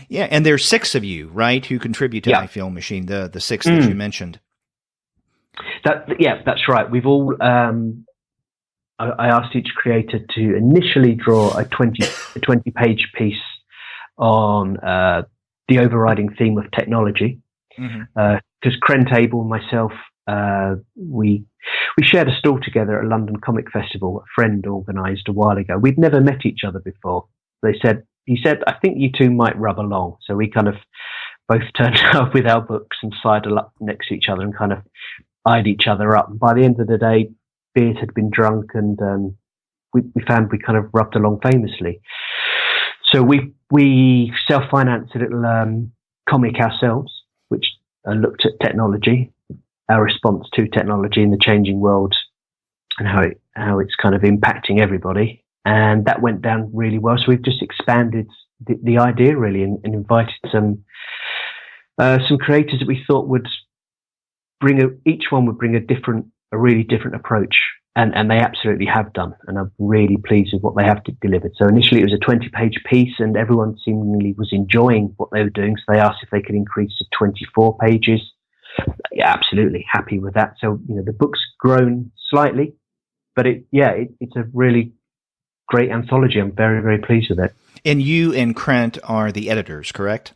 Yeah, and there's 6 of you, right, who contribute to I Feel Machine, the 6 that you mentioned. That's right. We've all. I asked each creator to initially draw a 20-page piece on the overriding theme of technology. Because Krent Abel and myself, we shared a stall together at a London Comic Festival. A friend organised a while ago. We'd never met each other before. He said, I think you two might rub along. So we kind of both turned up with our books and sidled up next to each other and kind of eyed each other up. And by the end of the day, beers had been drunk, and we found we kind of rubbed along famously. So we self-financed a little comic ourselves, which looked at technology, our response to technology in the changing world, and how it's kind of impacting everybody. And that went down really well. So we've just expanded the idea really, and invited some creators that we thought would each one would bring a really different approach. And they absolutely have done. And I'm really pleased with what they have delivered. So initially it was a 20-page piece, and everyone seemingly was enjoying what they were doing. So they asked if they could increase to 24 pages. Yeah, absolutely happy with that. So, the book's grown slightly, but it's a really great anthology. I'm very, very pleased with it. And you and Krent are the editors, correct?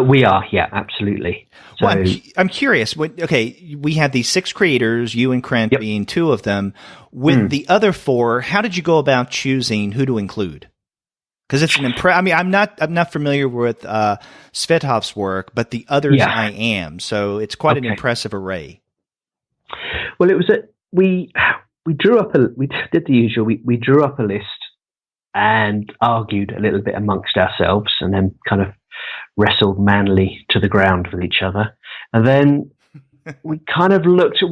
We are, yeah, absolutely. So, well, I'm curious. We have these 6 creators, you and Krent being 2 of them. With the other 4, how did you go about choosing who to include? Because it's I'm not familiar with Svetov's work, but the others I am. So it's quite an impressive array. Well, it was we did the usual. We drew up a list and argued a little bit amongst ourselves, and then kind of wrestled manly to the ground with each other. And then we kind of looked at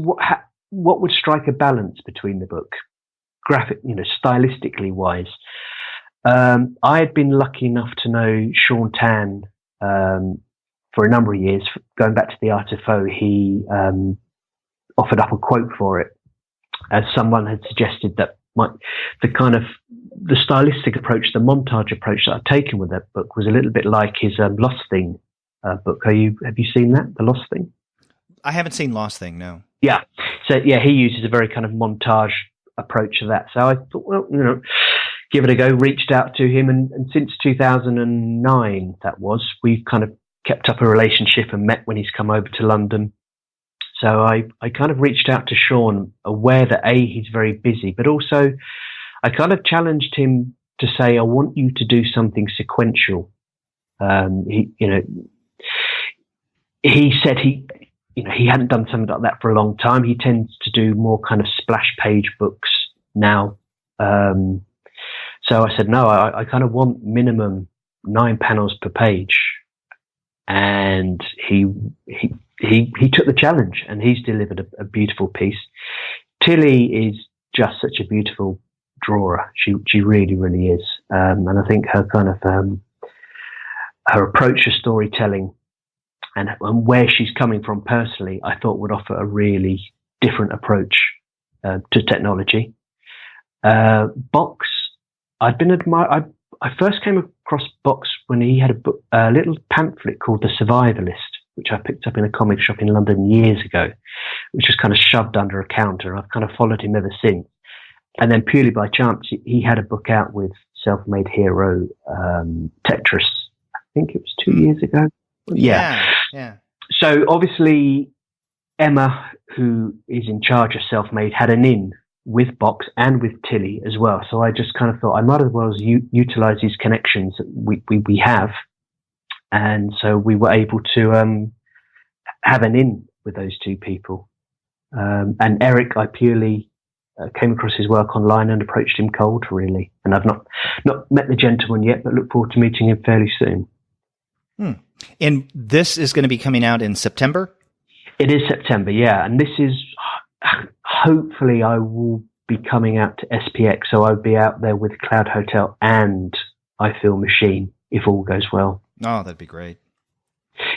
what would strike a balance between the book, stylistically wise. I had been lucky enough to know Sean Tan for a number of years. Going back to the Art of Faux, he offered up a quote for it, as someone had suggested that the stylistic approach, the montage approach that I'd taken with that book was a little bit like his Lost Thing book. Have you seen that, The Lost Thing? I haven't seen Lost Thing, no. Yeah. So, he uses a very kind of montage approach to that. So I thought, well, give it a go, reached out to him. And since 2009, we've kind of kept up a relationship and met when he's come over to London. So I kind of reached out to Sean, aware that he's very busy, but also I kind of challenged him to say, I want you to do something sequential. He said he hadn't done something like that for a long time. He tends to do more kind of splash page books now. So I said, no, I kind of want minimum 9 panels per page. And he took the challenge, and he's delivered a beautiful piece. Tilly is just such a beautiful drawer. She really, really is. And I think her kind of her approach to storytelling and where she's coming from personally, I thought would offer a really different approach to technology. Box, I first came across Box when he had a little pamphlet called The Survivalist, which I picked up in a comic shop in London years ago, which was kind of shoved under a counter. I've kind of followed him ever since. And then purely by chance, he had a book out with SelfMadeHero, Tetris. I think it was 2 years ago. Yeah. So obviously, Emma, who is in charge of SelfMade, had an in with Box and with Tilly as well. So I just kind of thought I might as well utilize these connections that we have. And so we were able to have an in with those two people. And Eric, I purely came across his work online and approached him cold, really. And I've not met the gentleman yet, but look forward to meeting him fairly soon. And this is going to be coming out in September? It is September, yeah. And this is, hopefully I will be coming out to SPX, so I'll be out there with Cloud Hotel and I Feel Machine, if all goes well. Oh, that'd be great.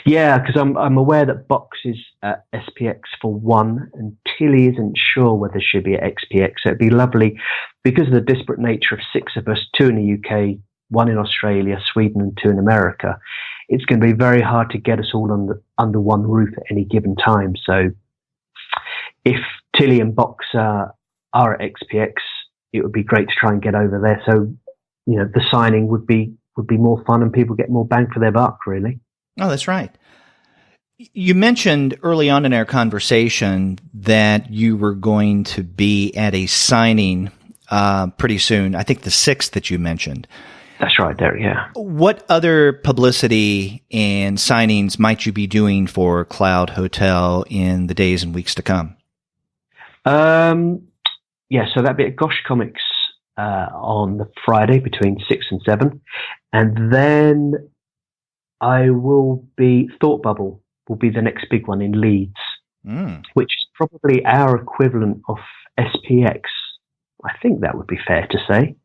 Yeah, because I'm aware that Box is at SPX for one, and Tilly isn't sure whether she'll be at XPX. So it'd be lovely, because of the disparate nature of 6 of us, 2 in the UK, 1 in Australia, Sweden, and 2 in America. It's going to be very hard to get us all under one roof at any given time. So if Tilly and Box are at XPX, it would be great to try and get over there. So, the signing would be more fun and people get more bang for their buck, really. Oh, that's right. You mentioned early on in our conversation that you were going to be at a signing pretty soon. I think the 6th that you mentioned. That's right, Derek, yeah. What other publicity and signings might you be doing for Cloud Hotel in the days and weeks to come? Yeah, so that'd be at Gosh Comics on the Friday between 6 and 7. And then Thought Bubble will be the next big one in Leeds, which is probably our equivalent of SPX. I think that would be fair to say.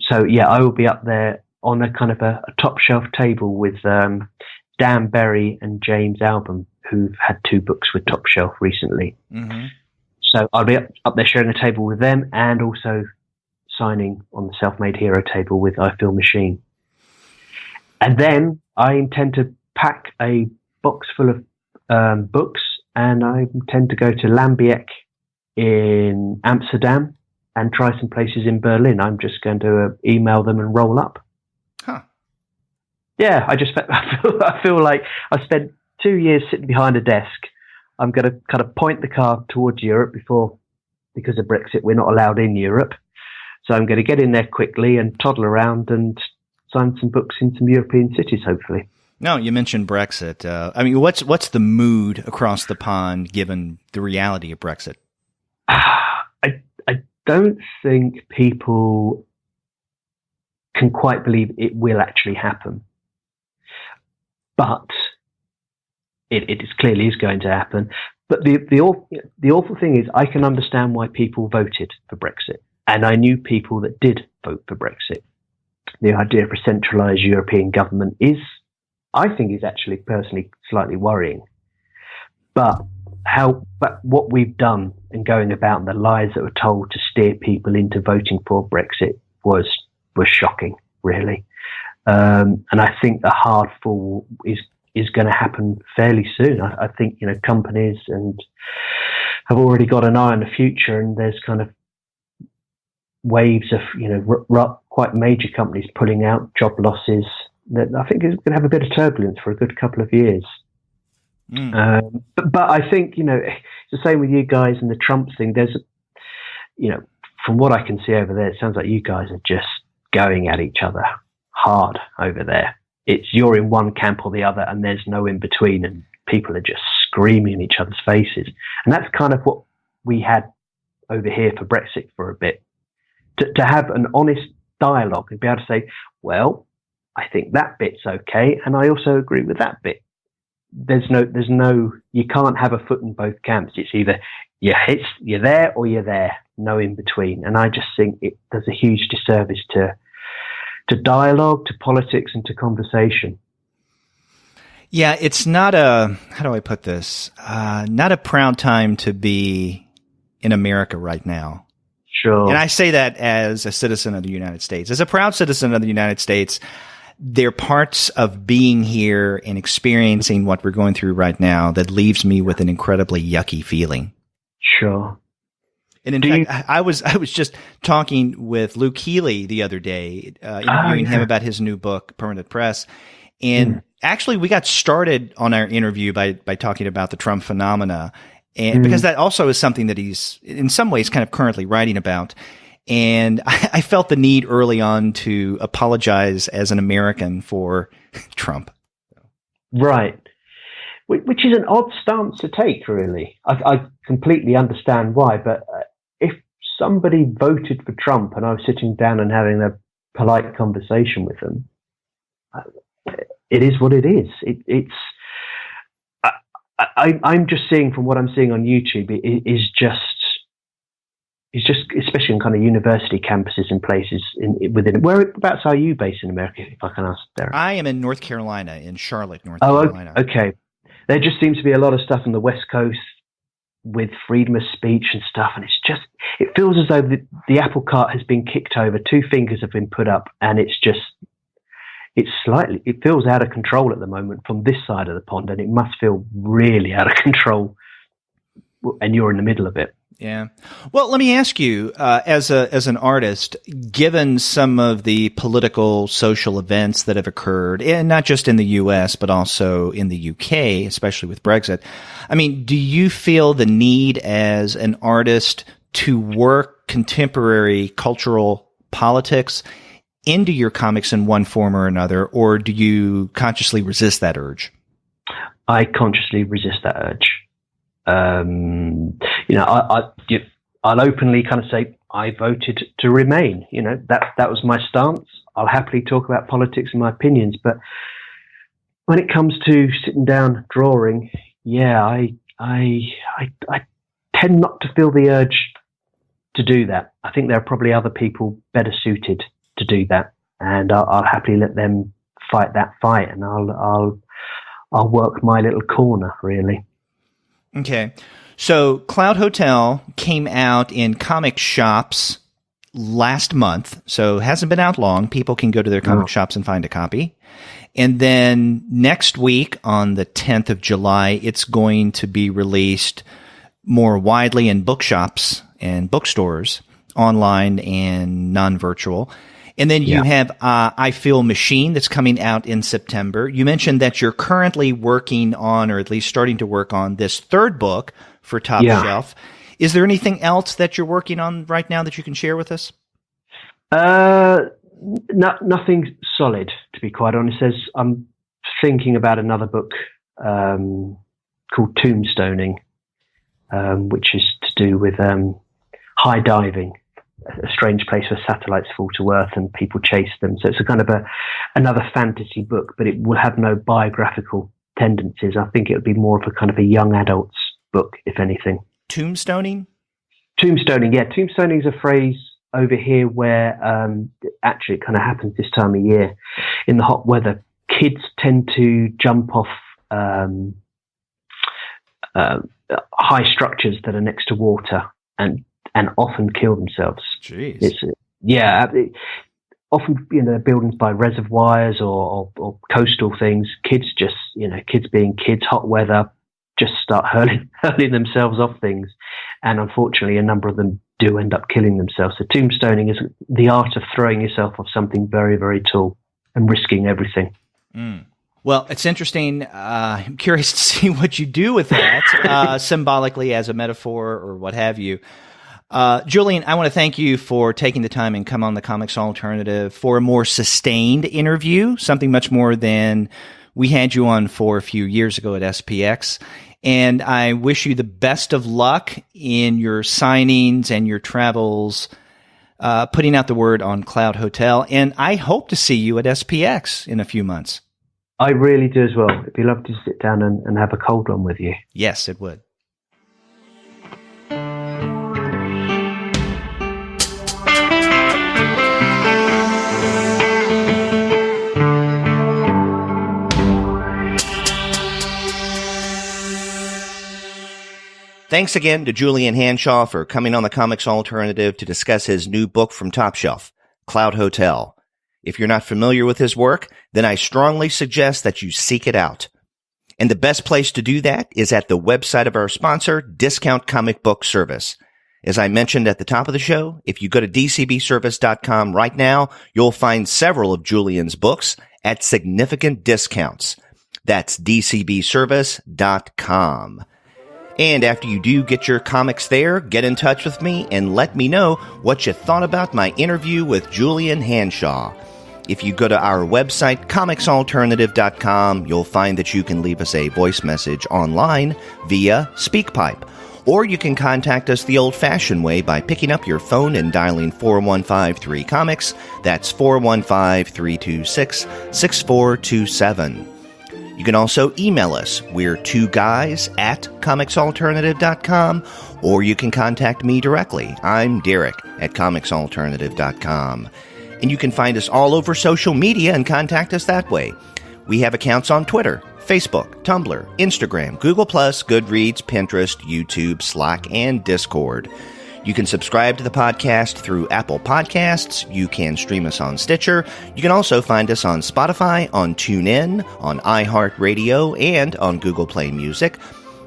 So yeah, I will be up there on a kind of a top shelf table with Dan Berry and James Album, who've had 2 books with Top Shelf recently. Mm-hmm. So I'll be up there sharing a table with them and also signing on the SelfMadeHero table with I Feel Machine. And then I intend to pack a box full of books, and I intend to go to Lambiek in Amsterdam and try some places in Berlin. I'm just going to email them and roll up. Huh. Yeah, I feel like I spent 2 years sitting behind a desk. I'm going to kind of point the car towards Europe because of Brexit, we're not allowed in Europe. So I'm going to get in there quickly and toddle around and sign some books in some European cities, hopefully. No, you mentioned Brexit. I mean, what's the mood across the pond given the reality of Brexit? I don't think people can quite believe it will actually happen. But it is clearly is going to happen. But the awful thing is I can understand why people voted for Brexit. And I knew people that did vote for Brexit. The idea of a centralised European government I think is actually personally slightly worrying. But what we've done in going about and the lies that were told to steer people into voting for Brexit was shocking, really. And I think the hard fall is going to happen fairly soon. I think, companies have already got an eye on the future, and there's kind of waves of, quite major companies pulling out, job losses. That I think is going to have a bit of turbulence for a good couple of years. But I think, it's the same with you guys and the Trump thing. There's, from what I can see over there, it sounds like you guys are just going at each other hard over there. You're in one camp or the other, and there's no in between, and people are just screaming in each other's faces. And that's kind of what we had over here for Brexit for a bit. To have an honest dialogue and be able to say, well, I think that bit's okay, and I also agree with that bit. There's no, you can't have a foot in both camps. It's either you're there or you're there, no in between. And I just think it does a huge disservice to dialogue, to politics, and to conversation. Yeah, it's not how do I put this? Not a proud time to be in America right now. Sure. And I say that as a citizen of the United States. As a proud citizen of the United States, there are parts of being here and experiencing what we're going through right now that leaves me with an incredibly yucky feeling. Sure. And in fact, I was just talking with Luke Healy the other day, interviewing him about his new book, Permanent Press. And actually, we got started on our interview by talking about the Trump phenomena. And because that also is something that he's in some ways kind of currently writing about. And I felt the need early on to apologize as an American for Trump. Right. Which is an odd stance to take, really. I completely understand why, but if somebody voted for Trump and I was sitting down and having a polite conversation with them, it is what it is. I'm just seeing from what I'm seeing on YouTube, it is just, especially on kind of university campuses and places within. Whereabouts are you based in America, if I can ask, Derek? I am in North Carolina, in Charlotte, North Carolina. Okay. There just seems to be a lot of stuff on the West Coast with freedom of speech and stuff, and it feels as though the apple cart has been kicked over, two fingers have been put up, and it feels out of control at the moment from this side of the pond, and it must feel really out of control, and you're in the middle of it. Yeah. Well, let me ask you, as an artist, given some of the political, social events that have occurred, and not just in the U.S., but also in the UK, especially with Brexit, I mean, do you feel the need as an artist to work contemporary cultural politics into your comics in one form or another, or do you consciously resist that urge? I consciously resist that urge. I'll openly kind of say I voted to remain. That was my stance. I'll happily talk about politics and my opinions, but when it comes to sitting down drawing, I tend not to feel the urge to do that. I think there are probably other people better suited to do that, and I'll happily let them fight that fight, and I'll work my little corner, really. Okay. So Cloud Hotel came out in comic shops last month, so it hasn't been out long. People can go to their comic shops and find a copy. And then next week on the 10th of July, it's going to be released more widely in bookshops and bookstores, online and non-virtual. And then you have I Feel Machine that's coming out in September. You mentioned that you're currently working on, or at least starting to work on, this third book for Top Shelf. Is there anything else that you're working on right now that you can share with us? Nothing solid, to be quite honest. I'm thinking about another book called Tombstoning, which is to do with high diving. A strange place where satellites fall to Earth and people chase them. So it's a kind of another fantasy book, but it will have no biographical tendencies. I think it would be more of a kind of a young adult's book, if anything. Tombstoning? Tombstoning, yeah. Tombstoning is a phrase over here where actually it kind of happens this time of year. In the hot weather, kids tend to jump off high structures that are next to water and often kill themselves. Jeez. Often, buildings by reservoirs or coastal things, kids being kids, hot weather, just start hurling themselves off things. And unfortunately, a number of them do end up killing themselves. So tombstoning is the art of throwing yourself off something very, very tall and risking everything. Mm. Well, it's interesting. I'm curious to see what you do with that, symbolically as a metaphor or what have you. Julian, I want to thank you for taking the time and come on the Comics Alternative for a more sustained interview, something much more than we had you on for a few years ago at SPX. And I wish you the best of luck in your signings and your travels, putting out the word on Cloud Hotel. And I hope to see you at SPX in a few months. I really do as well. It'd be lovely to sit down and have a cold one with you. Yes, it would. Thanks again to Julian Hanshaw for coming on the Comics Alternative to discuss his new book from Top Shelf, Cloud Hotel. If you're not familiar with his work, then I strongly suggest that you seek it out. And the best place to do that is at the website of our sponsor, Discount Comic Book Service. As I mentioned at the top of the show, if you go to dcbservice.com right now, you'll find several of Julian's books at significant discounts. That's dcbservice.com. And after you do get your comics there, get in touch with me and let me know what you thought about my interview with Julian Hanshaw. If you go to our website, comicsalternative.com, you'll find that you can leave us a voice message online via SpeakPipe. Or you can contact us the old-fashioned way by picking up your phone and dialing 4153-COMICS. That's 415-326-6427. You can also email us. We're 2guys@comicsalternative.com, or you can contact me directly. I'm Derek at comicsalternative.com. And you can find us all over social media and contact us that way. We have accounts on Twitter, Facebook, Tumblr, Instagram, Google+, Goodreads, Pinterest, YouTube, Slack, and Discord. You can subscribe to the podcast through Apple Podcasts. You can stream us on Stitcher. You can also find us on Spotify, on TuneIn, on iHeartRadio, and on Google Play Music.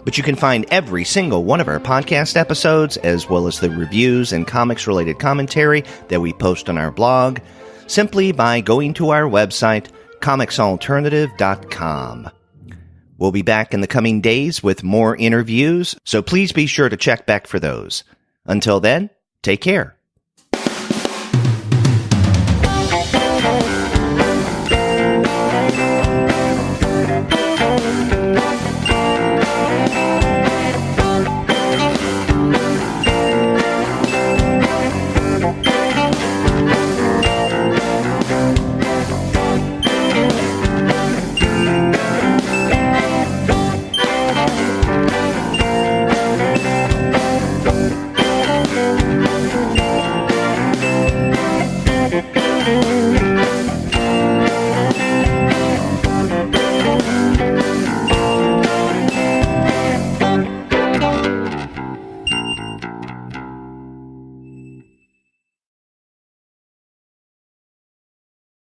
But you can find every single one of our podcast episodes, as well as the reviews and comics-related commentary that we post on our blog, simply by going to our website, comicsalternative.com. We'll be back in the coming days with more interviews, so please be sure to check back for those. Until then, take care.